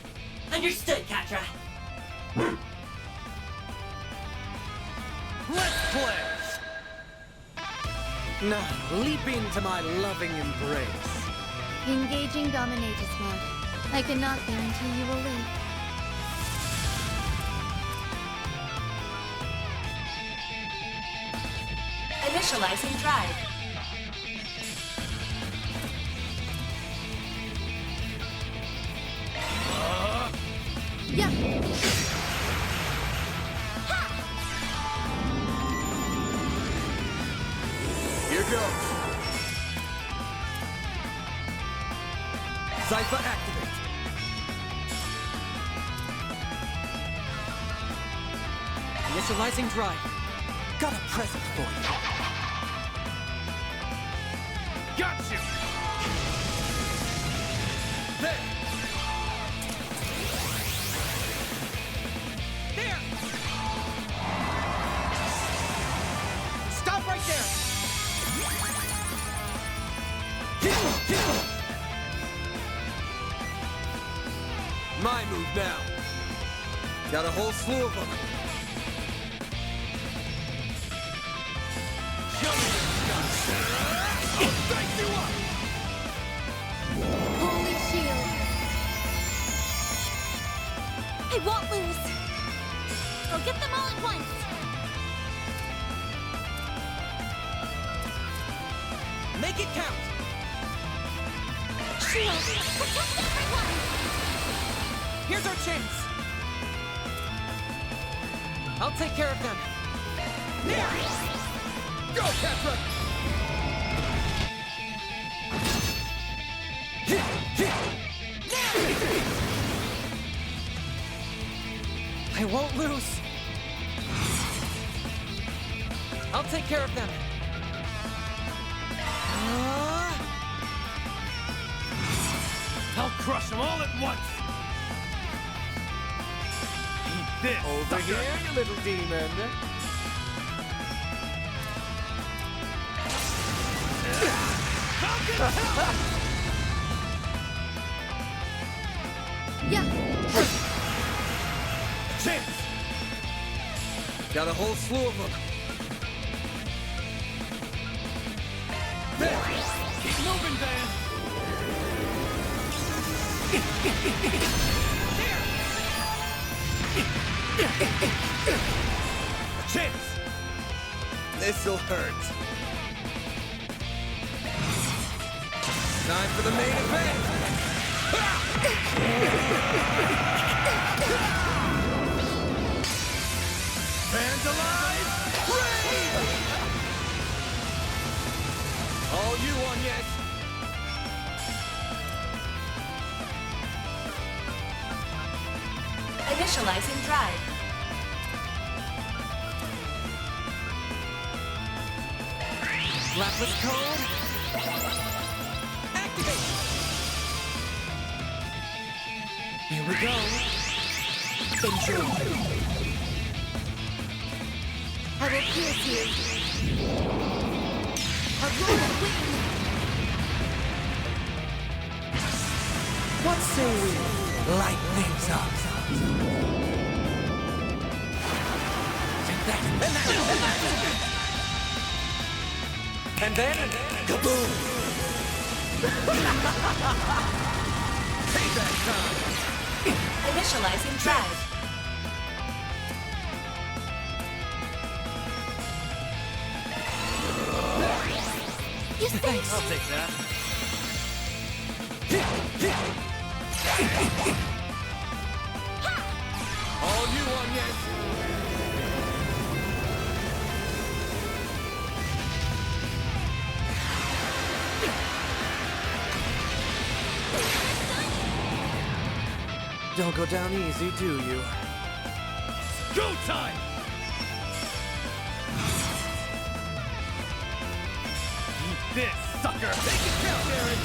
Understood, Katra. Let's play! Now, leap into my loving embrace. Engaging Dominatus mode. I cannot guarantee you will live. Initializing drive. Yeah. Here goes. Cypher activate. Initializing drive. Got a present for you. Got you! There! There! Stop right there! My move now. Got a whole slew of them. Show me your stuff! I'll strike you up! Holy shield. I won't lose. I'll get them all at once. Make it count! Shield, protect everyone! Here's our chance! I'll take care of them. There! Go, Katra! I won't lose. I'll take care of them. I'll crush them all at once! Eat this, Over sucker. here, you little demon. Yeah. Chance! Got a whole slew of them. There! Keep moving, Van! A chance! This'll hurt. Time for the main event! Fans alive! Raid! All you on, yes? Initializing drive. Lapis code. Activate! Here we go. Enjoy. I will pierce you. Aurora, win! What say we light things up? And then, kaboom! Payback time! Initializing drive. You saved I'll me. take that. All you on, yes? Don't go down easy, do you? Go time! Eat this, sucker! Make it count, Aaron!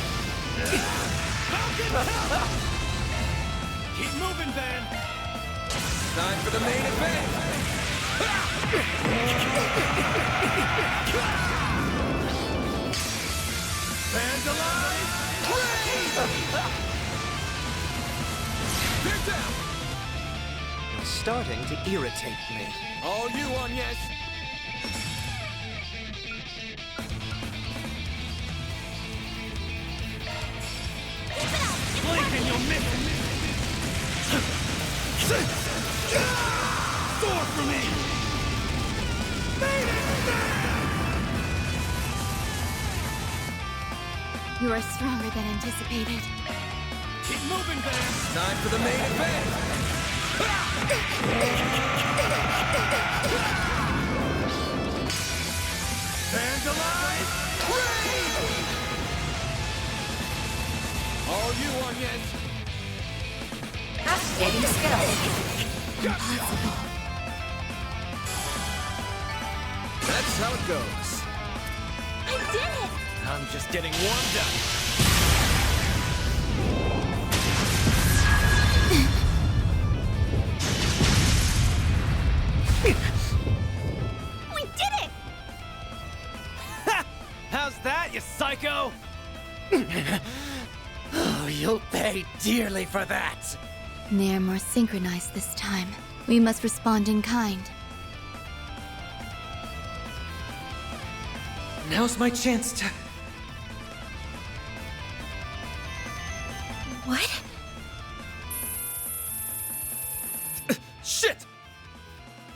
Falcon count! Keep moving, Van! Time for the main event! Fans alive! starting to irritate me. All you on, yes. Blink and you'll miss it! Soar for me! You are stronger than anticipated. Keep moving, Van! Time for the main event! Van's alive! Raid! All you on, yes. Activating skill. Impossible. That's how it goes. I did it! I'm just getting warmed up. We did it! How's that, you psycho? Oh, you'll pay dearly for that. They are more synchronized this time. We must respond in kind. Now's my chance to... What? Shit!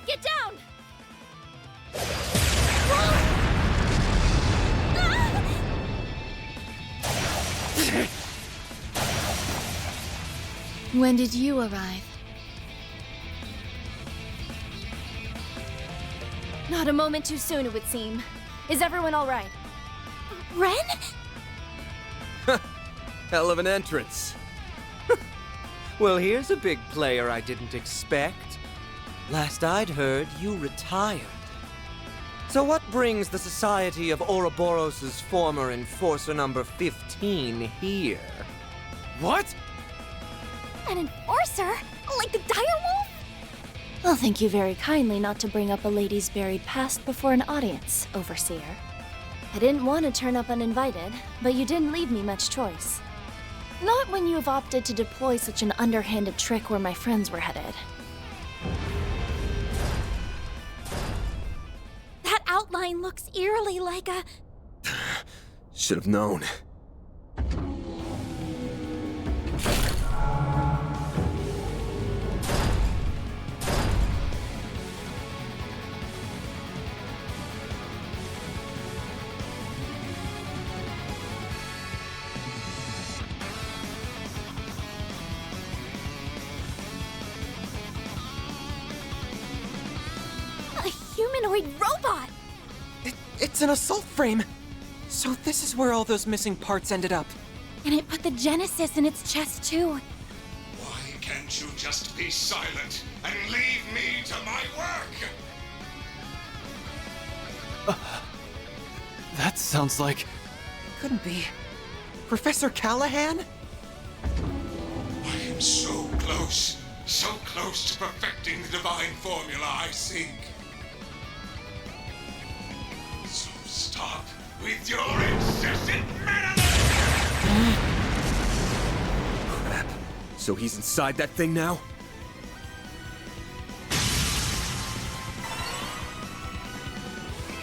Get down! When did you arrive? Not a moment too soon, it would seem. Is everyone all right? Ren? Hell of an entrance. Well, here's a big player I didn't expect. Last I'd heard, you retired. So what brings the Society of Ouroboros' former Enforcer number 15 here? What? An enforcer? Like the direwolf? I'll thank you very kindly not to bring up a lady's buried past before an audience, Overseer. I didn't want to turn up uninvited, but you didn't leave me much choice. Not when you have opted to deploy such an underhanded trick where my friends were headed. That outline looks eerily like a... Should have known. humanoid robot! It's an assault frame! So this is where all those missing parts ended up. And it put the Genesis in its chest, too. Why can't you just be silent and leave me to my work? That sounds like... Couldn't be. Professor Callahan? I am so close to perfecting the divine formula I seek. So stop with your incessant meddling! Crap. So he's inside that thing now?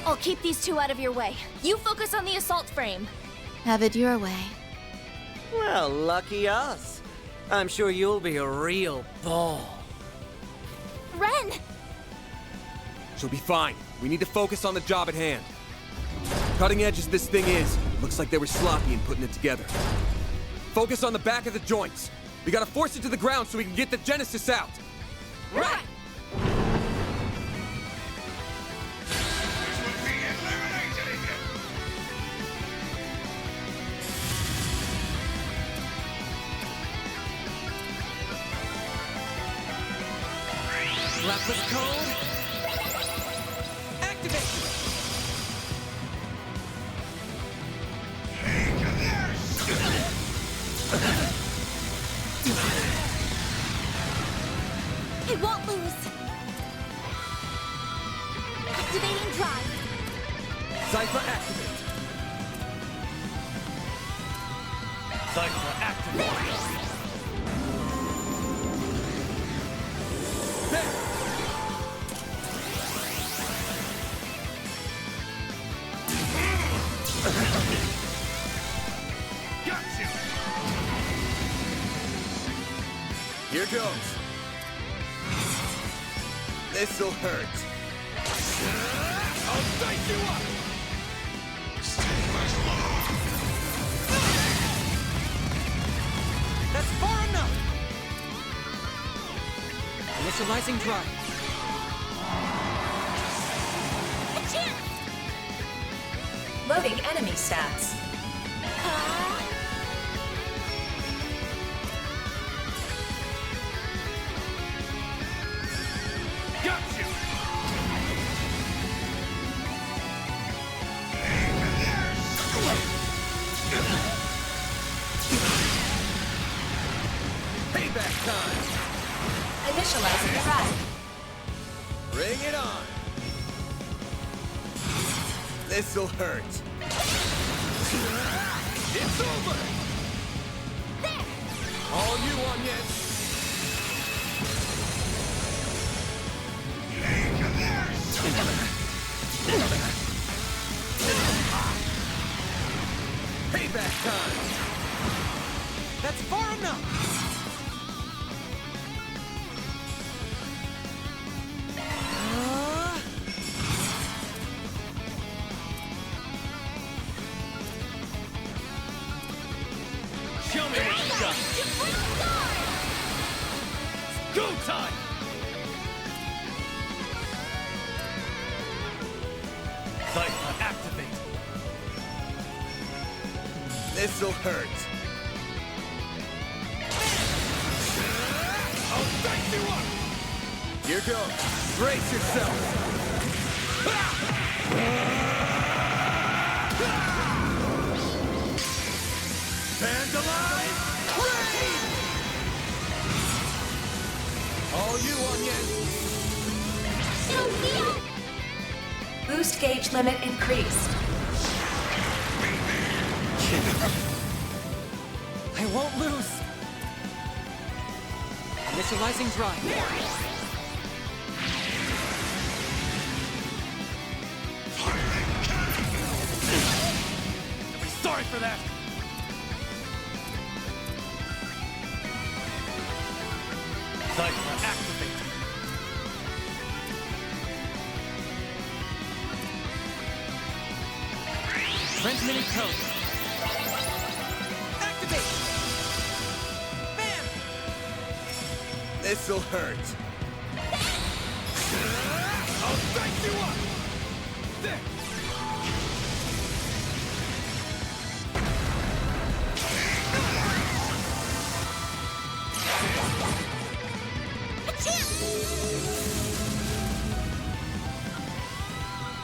I'll keep these two out of your way. You focus on the assault frame. Have it your way. Well, lucky us. I'm sure you'll be a real ball. Ren! She'll be fine. We need to focus on the job at hand. Cutting edge as this thing is, looks like they were sloppy in putting it together. Focus on the back of the joints. We gotta force it to the ground so we can get the Genesis out. Right! Lapis code. Activate. It won't lose. Activating drive. Cypher activate. Cypher activate. There! Got you! Here goes. This'll hurt. I'll dice you up! That's far enough! Initializing drive. Loading enemy stats. Got you! Payback time! Initializing drive. Bring it on! This'll hurt. It's over! All you want yet? Payback time! That's far enough! Show me what you got! Go time! Cypher, activate! This'll hurt. I'll dice you up! Here goes. Brace yourself. Vandalize! Raid! All you want yet? Boost gauge limit increased. I won't lose! Initializing drive. You'll be sorry for that! Cypher, activate! Transmitting code. Activate! Bam! This'll hurt. I'll dice you up! There!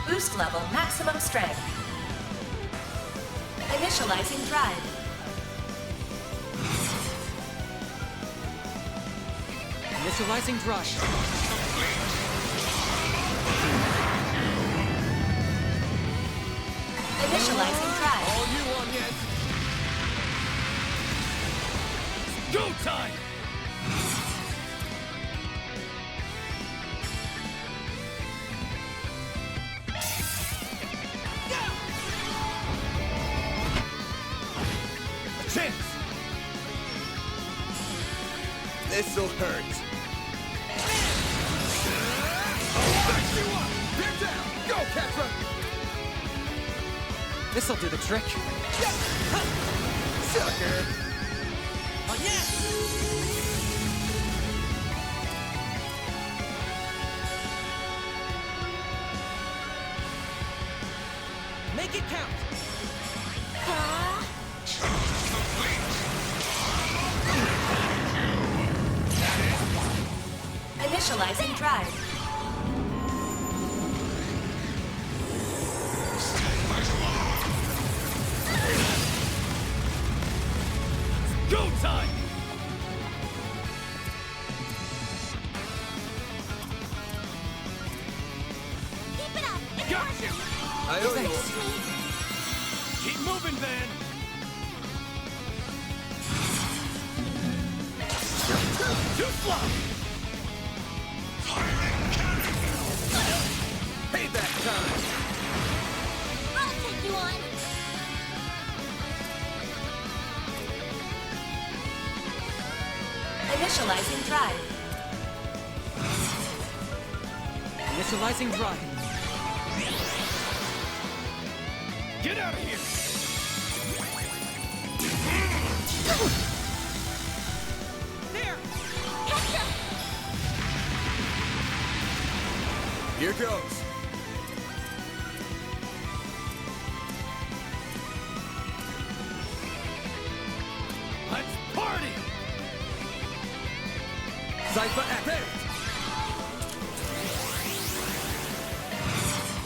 Boost level maximum strength. Initializing drive. Initializing drive. Initializing drive. All you want yet? Go time! Chance! This'll hurt. I'll dice you up! They're down! Go, Petra! This'll do the trick. Sucker! Oh, yes! Make it count! Initializing drive. Go time! Keep it up! Got you! I owe you. Keep moving, Van! Too slow! Payback time! I'll take you on! Initializing drive. Initializing drive. Get out of here! There! Catch him! Here goes. Let's party! Cypher activate!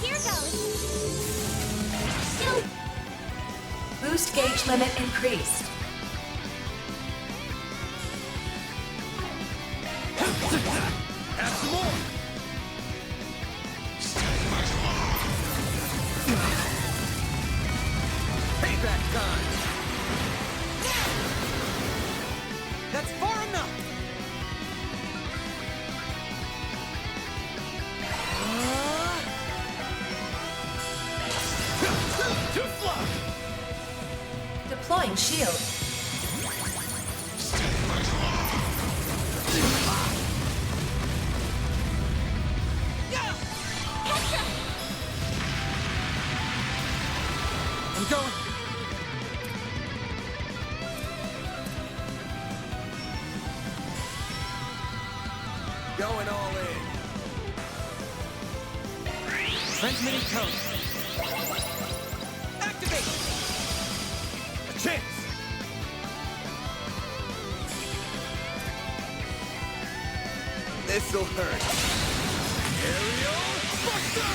Here goes! Boost gauge limit increased. Have some more! Payback time! That's far enough! Too flush! Deploying shield. I'm going. Going all in. Transmitting code. Activate! A chance! This'll hurt. Aerial Buster!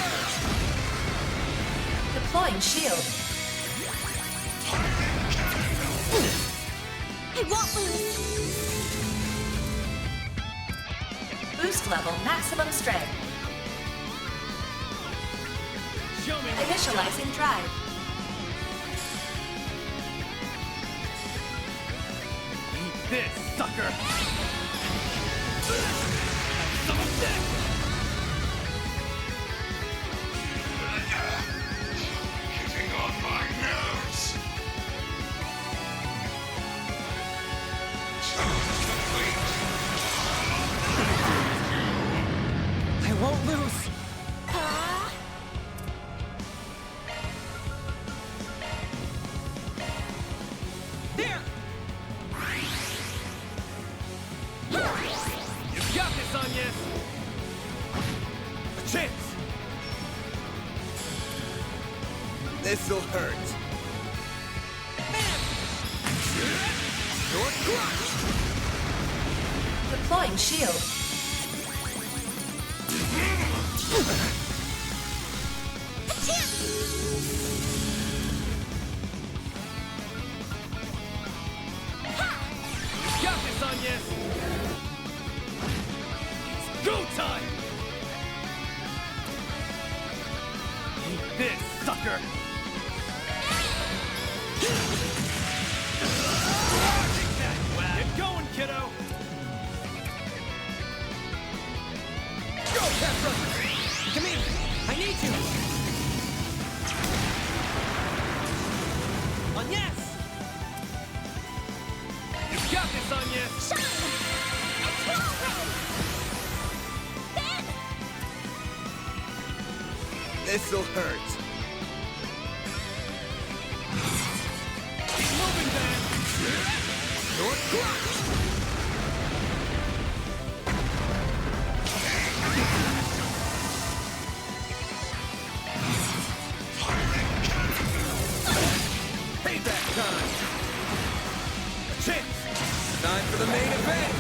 Deploying shield. I won't lose! Boost level maximum strength. Show me! Initializing drive. Eat this, sucker! Some of that! Getting on my nerves. Charge complete. I won't lose. There! You got this, Onion! A chance! This'll hurt. Your crush! Deploying shield. You got this, Onion! It's go time! Eat this, sucker! Get going, kiddo! Go, Capra! Come here. I need you. On yes. You got this, Onion! This'll hurt. Keep moving, man! Your crush! Payback time! A chance! Time for the main event!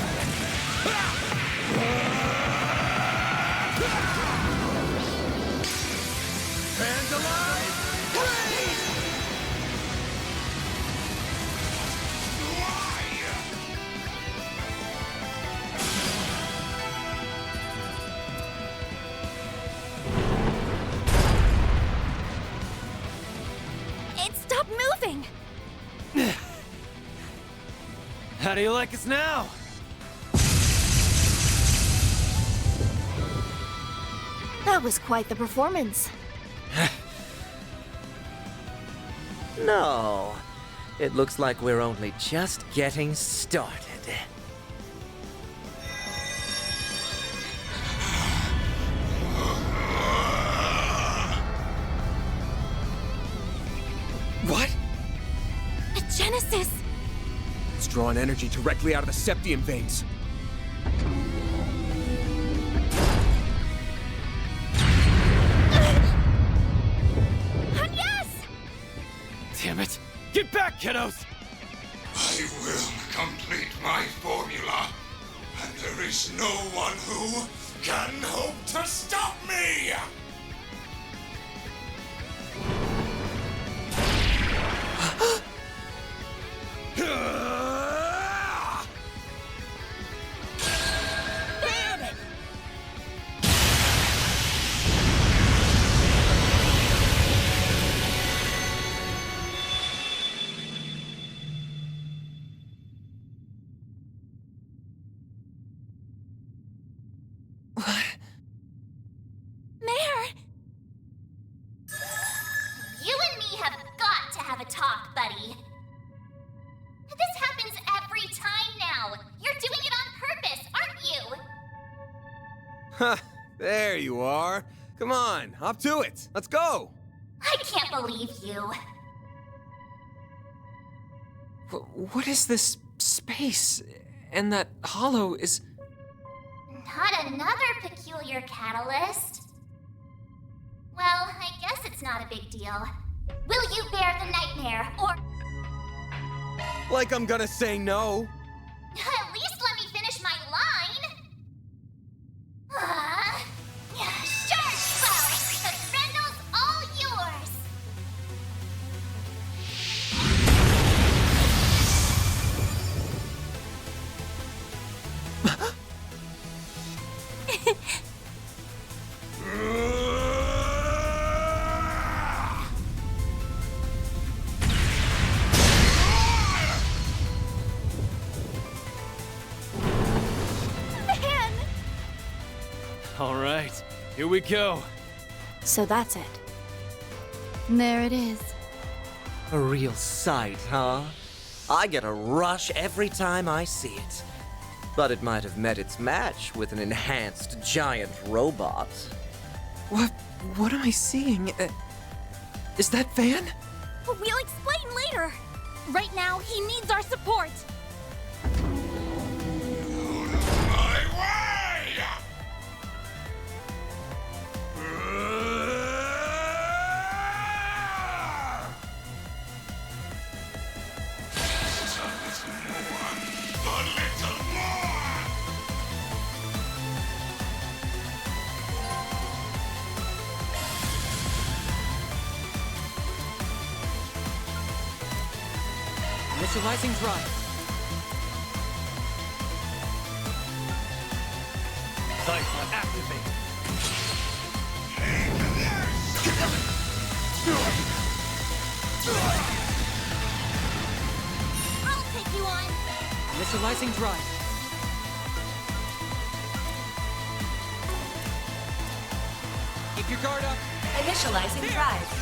Hands alive! Raise! It stopped moving! How do you like us now? That was quite the performance. No. It looks like we're only just getting started. Jesus! It's drawing energy directly out of the Septian veins. Yes! Damn it! Get back, kiddos! I will complete my formula, and there is no one who can hope to stop me! You and me have got to have a talk, buddy. This happens every time now. You're doing it on purpose, aren't you? Huh, there you are. Come on, hop to it. Let's go. I can't believe you. What is this space? And that hollow is... Not another peculiar catalyst. Well, I guess it's not a big deal. Will you bear the nightmare, or... Like I'm gonna say no. At least let me finish my line! Sure, well, the Grendel's all yours! All right, here we go. So that's it. There it is. A real sight, huh? I get a rush every time I see it. But it might have met its match with an enhanced giant robot. What am I seeing? Is that Van? We'll explain later. Right now, he needs our support. Initializing drive. Cipher activate. I'll take you on. Initializing drive. Keep your guard up. Initializing drive.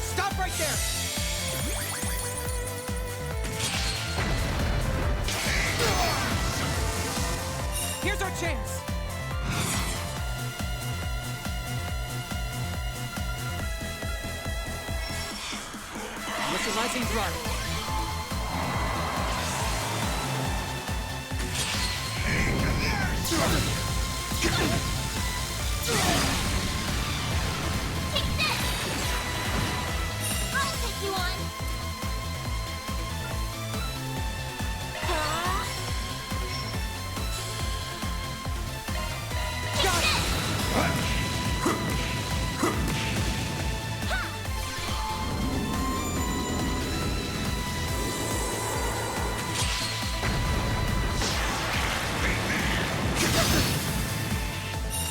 Stop right there! Here's our chance! Initializing drive. I'll take you on!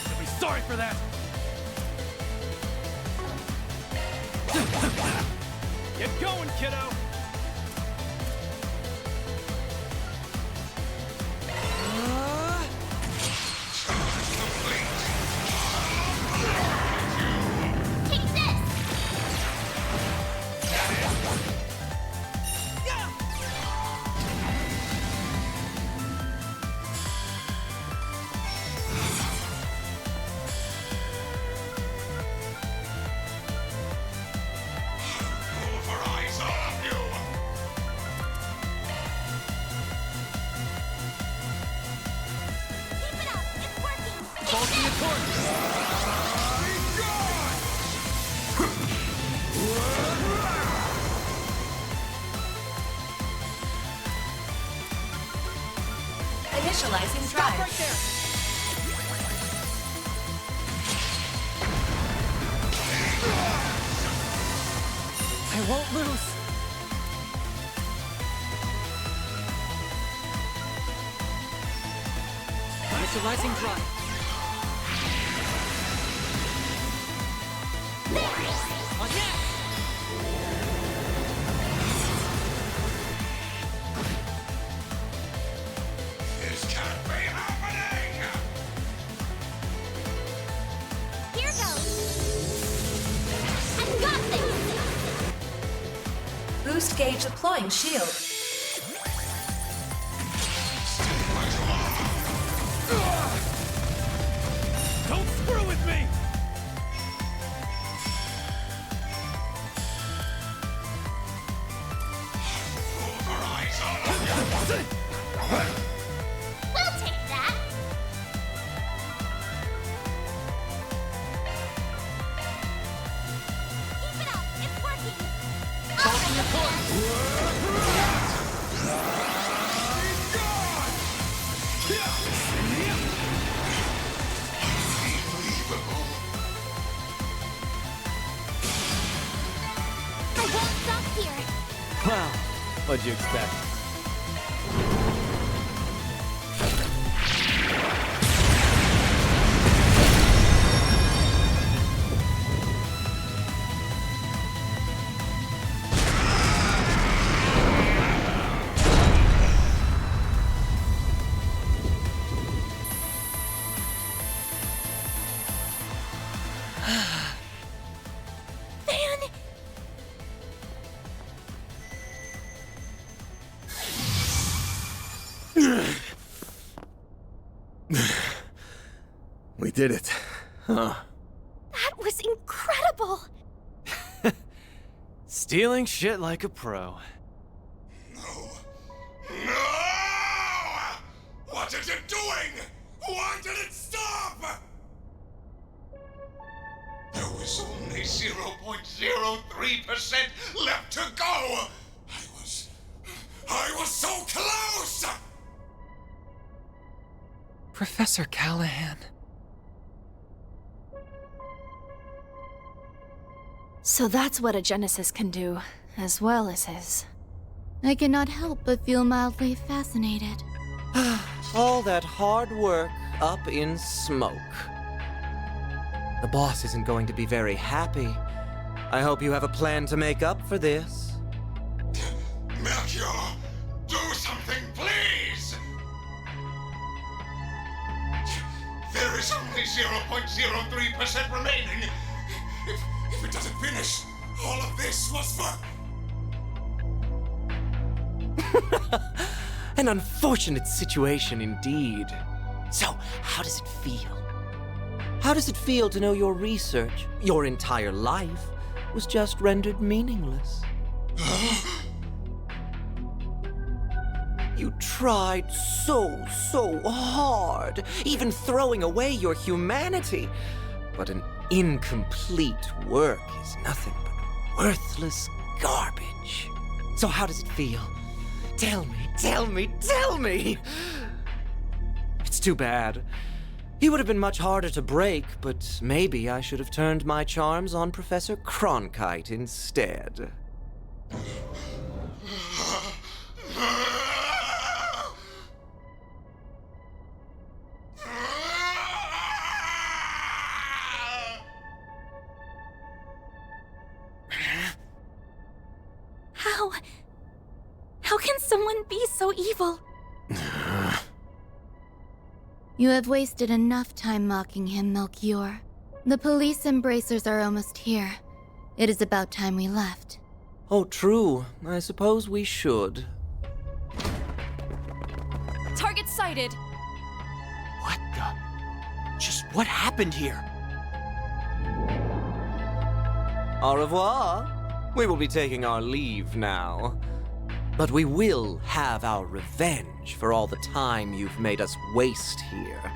You'll be sorry for that. Get going, kiddo. Initializing drive. Right there. I won't lose. Initializing drive. On deck! This can't be happening! Here goes! I've got this! Boost gauge deploying shield. Don't screw with me! We'll take that! Keep it up! It's working! Falcom report! I won't stop here! Wow, what'd you expect? Van! We did it. Huh. That was incredible! Stealing shit like a pro. No! What is it doing? Why did it stop? There was only 0.03% left to go! I was so close! Professor Callahan. So that's what a Genesis can do, as well as his. I cannot help but feel mildly fascinated. All that hard work up in smoke. The boss isn't going to be very happy. I hope you have a plan to make up for this. Melchior, do something, please! There is only 0.03% remaining. If it doesn't finish, all of this was for... An unfortunate situation indeed. So, how does it feel? How does it feel to know your research, your entire life, was just rendered meaningless? You tried so hard, even throwing away your humanity. But an incomplete work is nothing but worthless garbage. So how does it feel? Tell me! It's too bad. He would have been much harder to break, but maybe I should have turned my charms on Professor Cronkite instead. How can someone be so evil? You have wasted enough time mocking him, Melchior. The police embracers are almost here. It is about time we left. Oh, true. I suppose we should. Target sighted. What the? Just what happened here? Au revoir. We will be taking our leave now. But we will have our revenge for all the time you've made us waste here.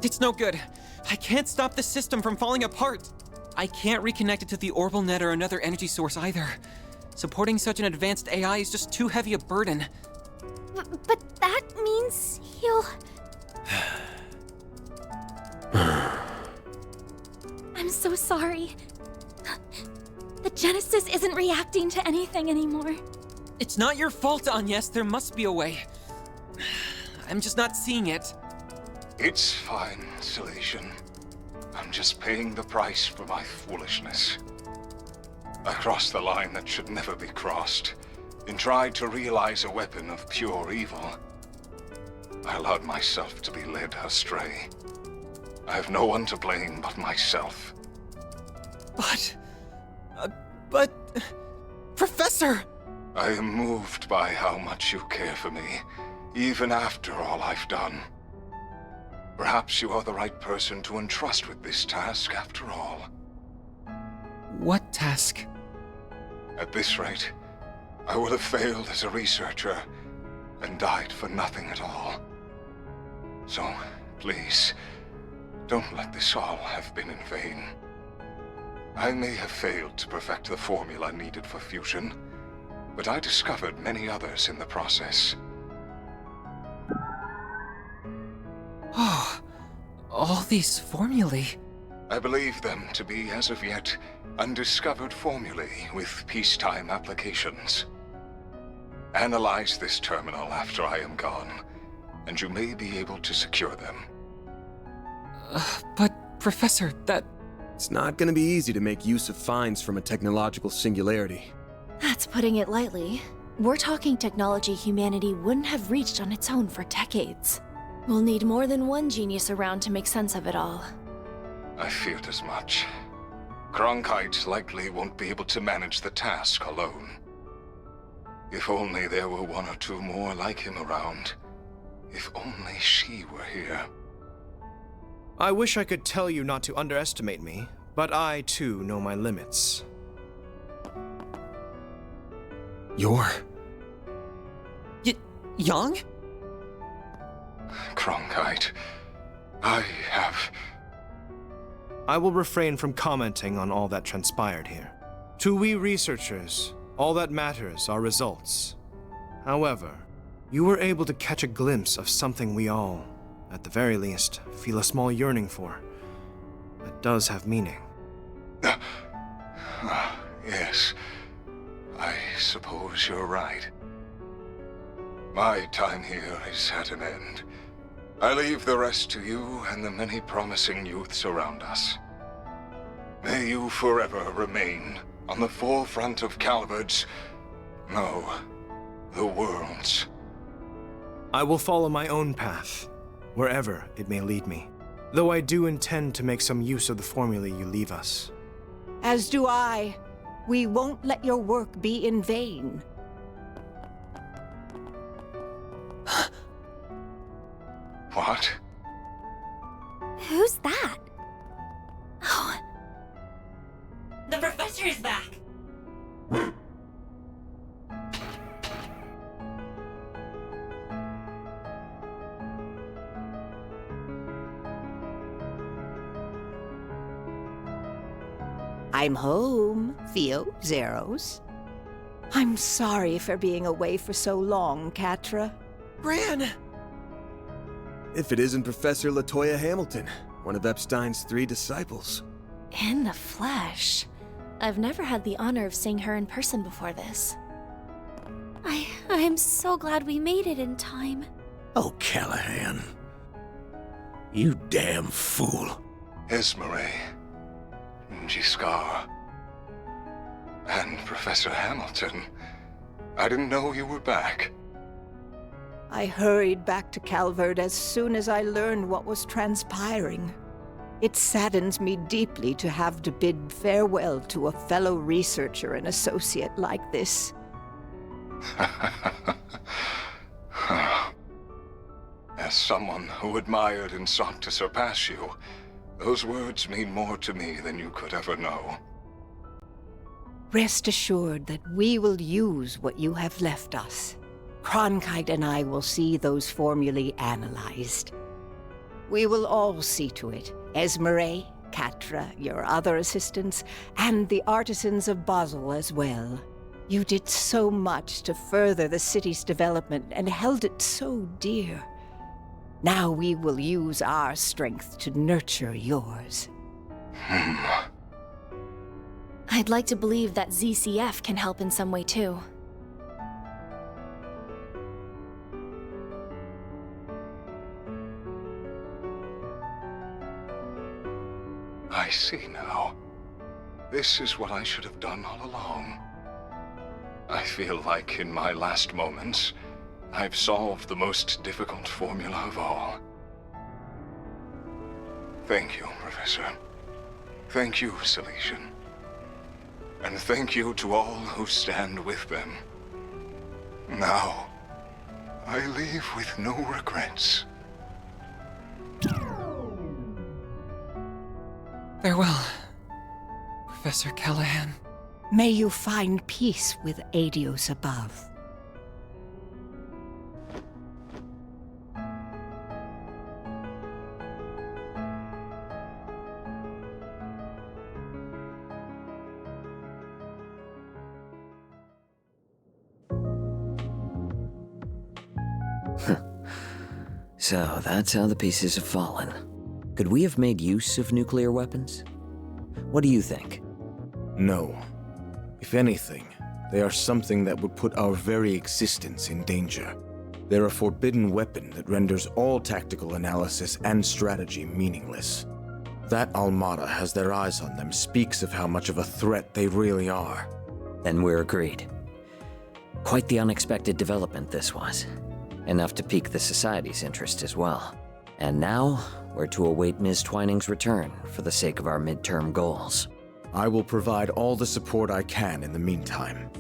It's no good. I can't stop the system from falling apart. I can't reconnect it to the orbital net or another energy source either. Supporting such an advanced AI is just too heavy a burden. But that means he'll... I'm so sorry. The Genesis isn't reacting to anything anymore. It's not your fault, Agnes. There must be a way. I'm just not seeing it. It's fine, Salation. I'm just paying the price for my foolishness. I crossed the line that should never be crossed, and tried to realize a weapon of pure evil. I allowed myself to be led astray. I have no one to blame but myself. But... Professor! I am moved by how much you care for me, even after all I've done. Perhaps you are the right person to entrust with this task after all. What task? At this rate, I would have failed as a researcher and died for nothing at all. So, please, don't let this all have been in vain. I may have failed to perfect the formula needed for fusion, but I discovered many others in the process. Oh, all these formulae. I believe them to be, as of yet, undiscovered formulae with peacetime applications. Analyze this terminal after I am gone, and you may be able to secure them. But, Professor, that... It's not gonna be easy to make use of finds from a technological singularity. That's putting it lightly. We're talking technology humanity wouldn't have reached on its own for decades. We'll need more than one genius around to make sense of it all. I feared as much. Cronkite likely won't be able to manage the task alone. If only there were one or two more like him around. If only she were here. I wish I could tell you not to underestimate me, but I too know my limits. You're... young? Cronkite, I have... I will refrain from commenting on all that transpired here. To we researchers, all that matters are results. However, you were able to catch a glimpse of something we all, at the very least, feel a small yearning for. That does have meaning. Yes, I suppose you're right. My time here is at an end. I leave the rest to you and the many promising youths around us. May you forever remain on the forefront of Calvard's... no, the world's. I will follow my own path, wherever it may lead me. Though I do intend to make some use of the formula you leave us. As do I. We won't let your work be in vain. What? Who's that? Oh. The professor is back! I'm home, Theo, Zeros. I'm sorry for being away for so long, Catra. Gran! If it isn't Professor Latoya Hamilton, one of Epstein's 3 disciples. In the flesh. I've never had the honor of seeing her in person before this. I'm so glad we made it in time. Oh, Callahan. You damn fool. Esmeralda, Giscard, and Professor Hamilton. I didn't know you were back. I hurried back to Calvard as soon as I learned what was transpiring. It saddens me deeply to have to bid farewell to a fellow researcher and associate like this. As someone who admired and sought to surpass you, those words mean more to me than you could ever know. Rest assured that we will use what you have left us. Cronkite and I will see those formulae analyzed. We will all see to it. Esmeralda, Catra, your other assistants, and the artisans of Basel as well. You did so much to further the city's development and held it so dear. Now we will use our strength to nurture yours. I'd like to believe that ZCF can help in some way too. I see now. This is what I should have done all along. I feel like in my last moments, I've solved the most difficult formula of all. Thank you, Professor. Thank you, Salesian. And thank you to all who stand with them. Now, I leave with no regrets. Farewell, Professor Callahan. May you find peace with Adios above. So that's how the pieces have fallen. Could we have made use of nuclear weapons? What do you think? No. If anything, they are something that would put our very existence in danger. They're a forbidden weapon that renders all tactical analysis and strategy meaningless. That Almada has their eyes on them speaks of how much of a threat they really are. Then we're agreed. Quite the unexpected development this was. Enough to pique the Society's interest as well. And now, we're to await Ms. Twining's return for the sake of our midterm goals. I will provide all the support I can in the meantime.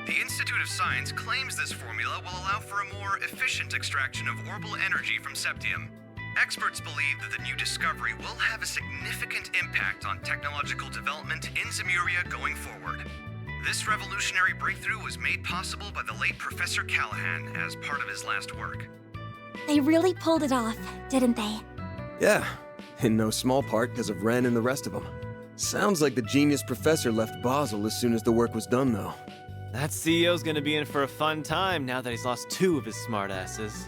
The Institute of Science claims this formula will allow for a more efficient extraction of orbital energy from septium. Experts believe that the new discovery will have a significant impact on technological development in Zemuria going forward. This revolutionary breakthrough was made possible by the late Professor Callahan as part of his last work. They really pulled it off, didn't they? Yeah, in no small part because of Ren and the rest of them. Sounds like the genius professor left Basel as soon as the work was done, though. That CEO's gonna be in for a fun time now that he's lost 2 of his smartasses.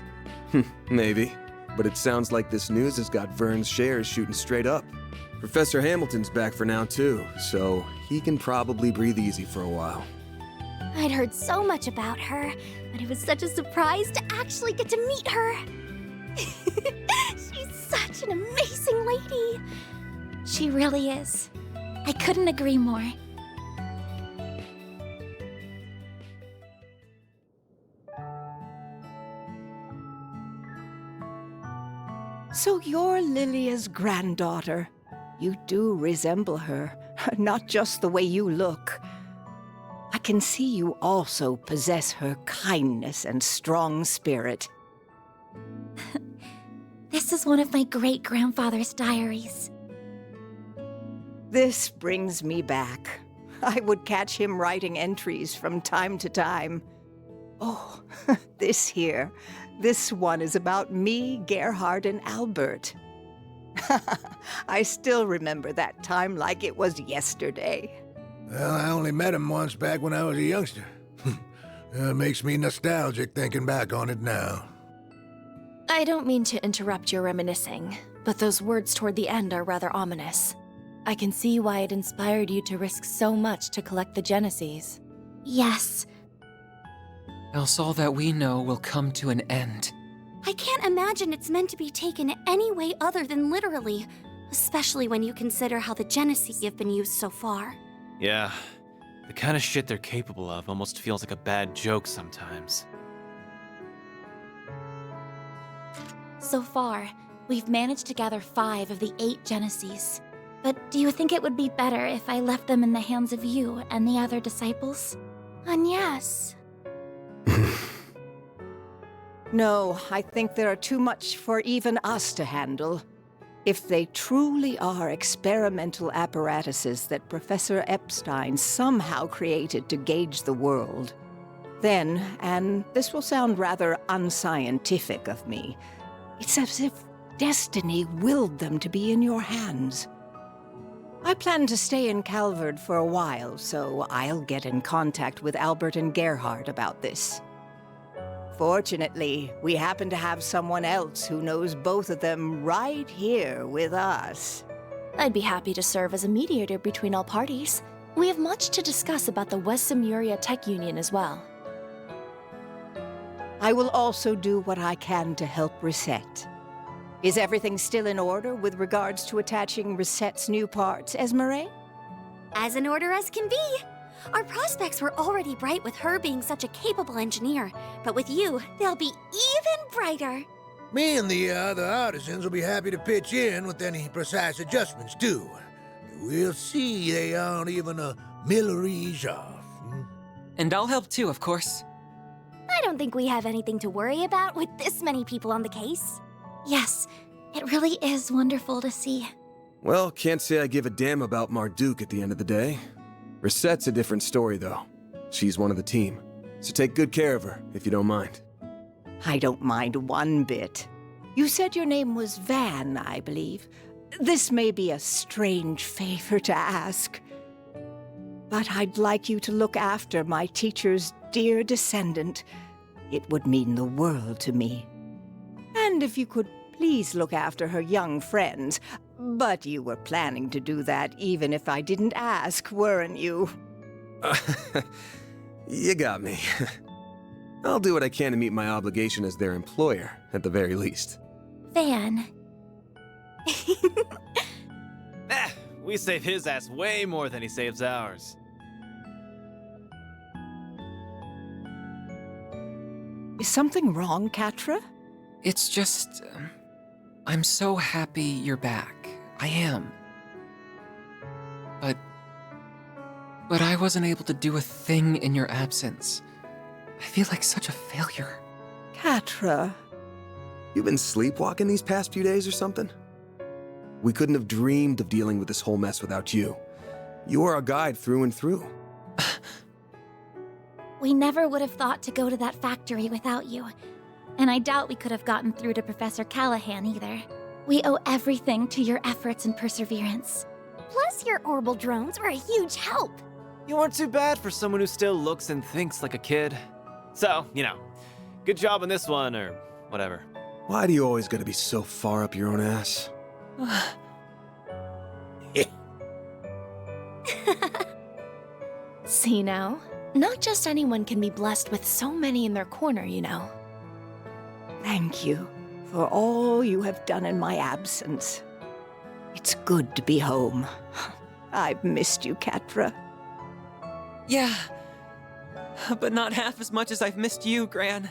Maybe. But it sounds like this news has got Vern's shares shooting straight up. Professor Hamilton's back for now, too, so he can probably breathe easy for a while. I'd heard so much about her, but it was such a surprise to actually get to meet her. She's such an amazing lady. She really is. I couldn't agree more. So you're Lilia's granddaughter. You do resemble her, not just the way you look. I can see you also possess her kindness and strong spirit. This is one of my great-grandfather's diaries. This brings me back. I would catch him writing entries from time to time. Oh, this here. This one is about me, Gerhard, and Albert. I still remember that time like it was yesterday. Well, I only met him once back when I was a youngster. Makes me nostalgic thinking back on it now. I don't mean to interrupt your reminiscing, but those words toward the end are rather ominous. I can see why it inspired you to risk so much to collect the Genesees. Yes. Else all that we know will come to an end. I can't imagine it's meant to be taken any way other than literally. especially when you consider how the Genesee have been used so far. Yeah, the kind of shit they're capable of almost feels like a bad joke sometimes. So far, we've managed to gather 5 of the 8 Genesees. But do you think it would be better if I left them in the hands of you and the other disciples? Yes. No, I think there are too much for even us to handle. If they truly are experimental apparatuses that Professor Epstein somehow created to gauge the world, then, and this will sound rather unscientific of me, it's as if destiny willed them to be in your hands. I plan to stay in Calvard for a while, so I'll get in contact with Albert and Gerhard about this. Fortunately, we happen to have someone else who knows both of them right here with us. I'd be happy to serve as a mediator between all parties. We have much to discuss about the West Simuria Tech Union as well. I will also do what I can to help Reset. Is everything still in order with regards to attaching Reset's new parts, Esmeralda? As in order as can be. Our prospects were already bright with her being such a capable engineer, but with you, they'll be even brighter. Me and the other artisans will be happy to pitch in with any precise adjustments, too. We'll see they aren't even a millerage off. And I'll help too, of course. I don't think we have anything to worry about with this many people on the case. Yes, it really is wonderful to see. Well, can't say I give a damn about Marduk at the end of the day. Reset's a different story, though. She's one of the team. So take good care of her, if you don't mind. I don't mind one bit. You said your name was Van, I believe. This may be a strange favor to ask, but I'd like you to look after my teacher's dear descendant. It would mean the world to me. And if you could please look after her young friends. But you were planning to do that even if I didn't ask, weren't you? You got me. I'll do what I can to meet my obligation as their employer, at the very least. Van. We save his ass way more than he saves ours. Is something wrong, Catra? It's just... I'm so happy you're back. I am. But I wasn't able to do a thing in your absence. I feel like such a failure. Catra. You been sleepwalking these past few days or something? We couldn't have dreamed of dealing with this whole mess without you. You are our guide through and through. We never would have thought to go to that factory without you. And I doubt we could have gotten through to Professor Callahan either. We owe everything to your efforts and perseverance. Plus, your orbital drones were a huge help. You weren't too bad for someone who still looks and thinks like a kid. So, good job on this one, or whatever. Why do you always gotta be so far up your own ass? See now? Not just anyone can be blessed with so many in their corner, Thank you for all you have done in my absence. It's good to be home. I've missed you, Catra. Yeah, but not half as much as I've missed you, Gran.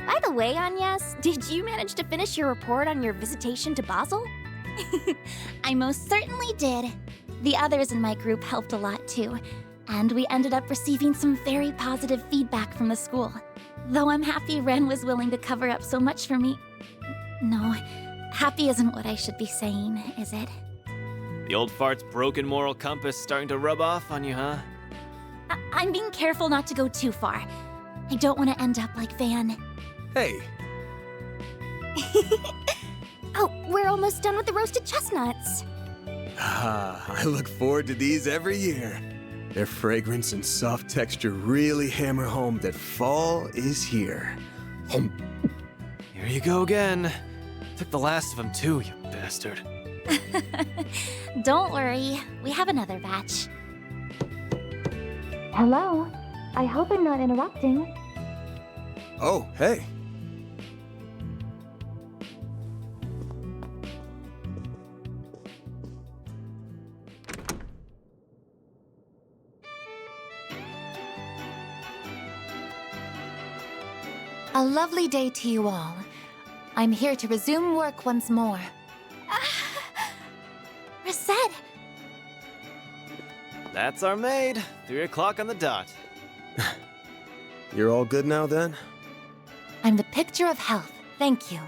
By the way, Agnes, did you manage to finish your report on your visitation to Basel? I most certainly did. The others in my group helped a lot too, and we ended up receiving some very positive feedback from the school. Though I'm happy Ren was willing to cover up so much for me. No, happy isn't what I should be saying, is it? The old fart's broken moral compass starting to rub off on you, huh? I'm being careful not to go too far. I don't want to end up like Van. Hey. Oh, we're almost done with the roasted chestnuts. I look forward to these every year. Their fragrance and soft texture really hammer home that fall is here. Here you go again. Took the last of them too, you bastard. Don't worry, we have another batch. Hello. I hope I'm not interrupting. Oh, hey. A lovely day to you all. I'm here to resume work once more. Reset! That's our maid. 3 o'clock on the dot. You're all good now, then? I'm the picture of health, thank you.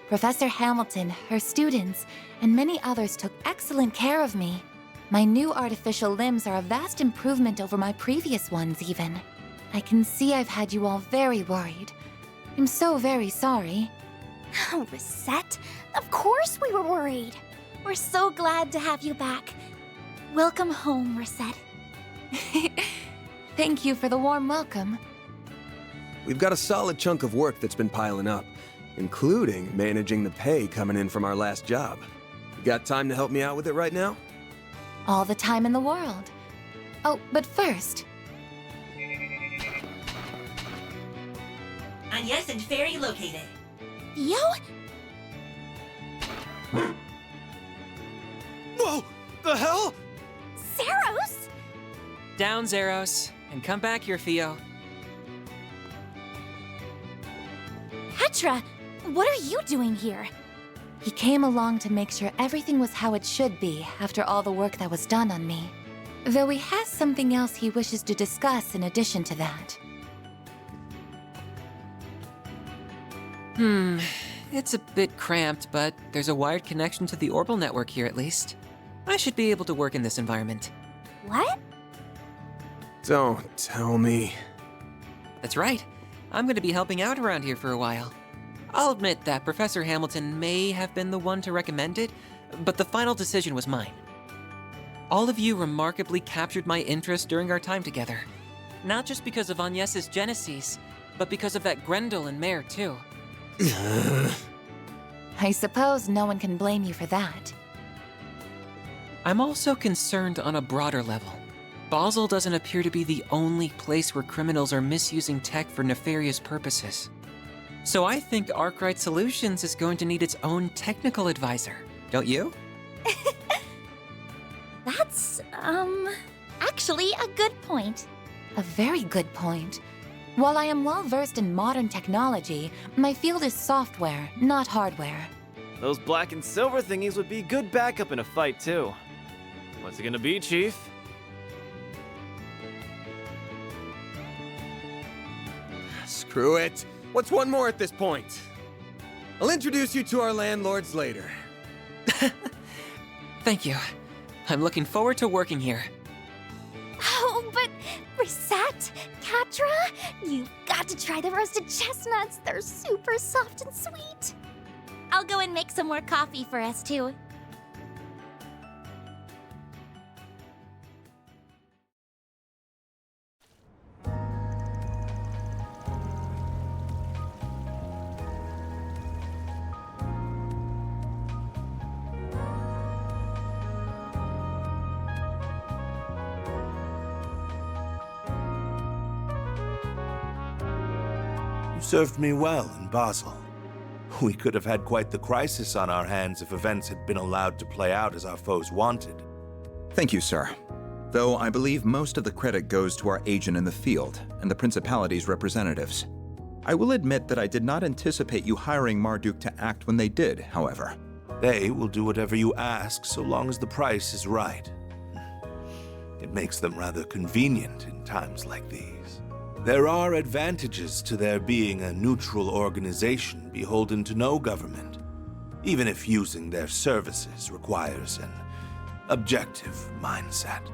Professor Hamilton, her students, and many others took excellent care of me. My new artificial limbs are a vast improvement over my previous ones, even. I can see I've had you all very worried. I'm so very sorry. Oh, Reset, of course we were worried. We're so glad to have you back. Welcome home, Reset. Thank you for the warm welcome. We've got a solid chunk of work that's been piling up, including managing the pay coming in from our last job. You got time to help me out with it right now? All the time in the world. Oh, but first... Yes, and ferry located. Theo? Whoa! The hell? Zeros? Down, Zeros, and come back here, Theo. Petra, what are you doing here? He came along to make sure everything was how it should be after all the work that was done on me. Though he has something else he wishes to discuss in addition to that. It's a bit cramped, but there's a wired connection to the orbital network here at least. I should be able to work in this environment. What? Don't tell me. That's right. I'm going to be helping out around here for a while. I'll admit that Professor Hamilton may have been the one to recommend it, but the final decision was mine. All of you remarkably captured my interest during our time together. Not just because of Agnes's Genesis, but because of that Grendel and Mare, too. I suppose no one can blame you for that. I'm also concerned on a broader level. Basel doesn't appear to be the only place where criminals are misusing tech for nefarious purposes. So I think Arkwright Solutions is going to need its own technical advisor, don't you? That's, actually a good point. A very good point. While I am well versed in modern technology, my field is software, not hardware. Those black and silver thingies would be good backup in a fight, too. What's it gonna be, Chief? Screw it. What's one more at this point? I'll introduce you to our landlords later. Thank you. I'm looking forward to working here. Oh, but Reset, Catra, you've got to try the roasted chestnuts. They're super soft and sweet. I'll go and make some more coffee for us, too. Served me well in Basel. We could have had quite the crisis on our hands if events had been allowed to play out as our foes wanted. Thank you, sir. Though I believe most of the credit goes to our agent in the field and the Principality's representatives. I will admit that I did not anticipate you hiring Marduk to act when they did, however. They will do whatever you ask so long as the price is right. It makes them rather convenient in times like these. There are advantages to their being a neutral organization beholden to no government, even if using their services requires an objective mindset.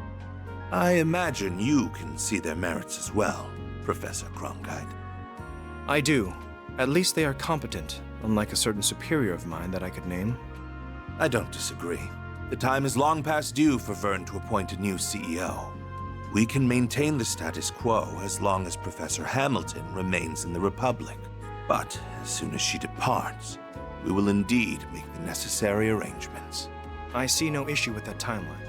I imagine you can see their merits as well, Professor Cronkite. I do. At least they are competent, unlike a certain superior of mine that I could name. I don't disagree. The time is long past due for Vern to appoint a new CEO. We can maintain the status quo as long as Professor Hamilton remains in the Republic. But as soon as she departs, we will indeed make the necessary arrangements. I see no issue with that timeline.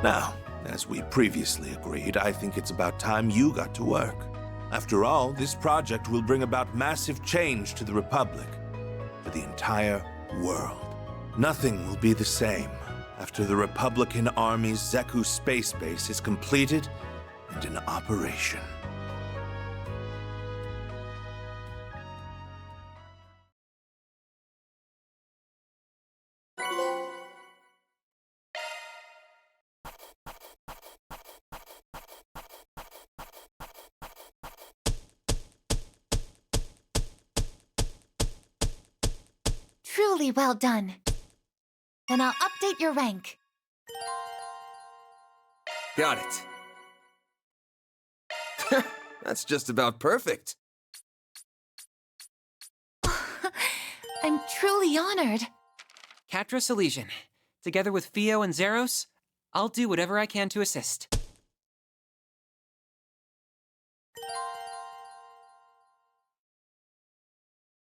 Now, As we previously agreed, I think it's about time you got to work. After all, this project will bring about massive change to the Republic, to the entire world. Nothing will be the same after the Republican Army's Zeku space base is completed and in operation. Truly well done. Then I'll update your rank. Got it. That's just about perfect. I'm truly honored. Catra Elysian. Together with Fio and Zeros, I'll do whatever I can to assist.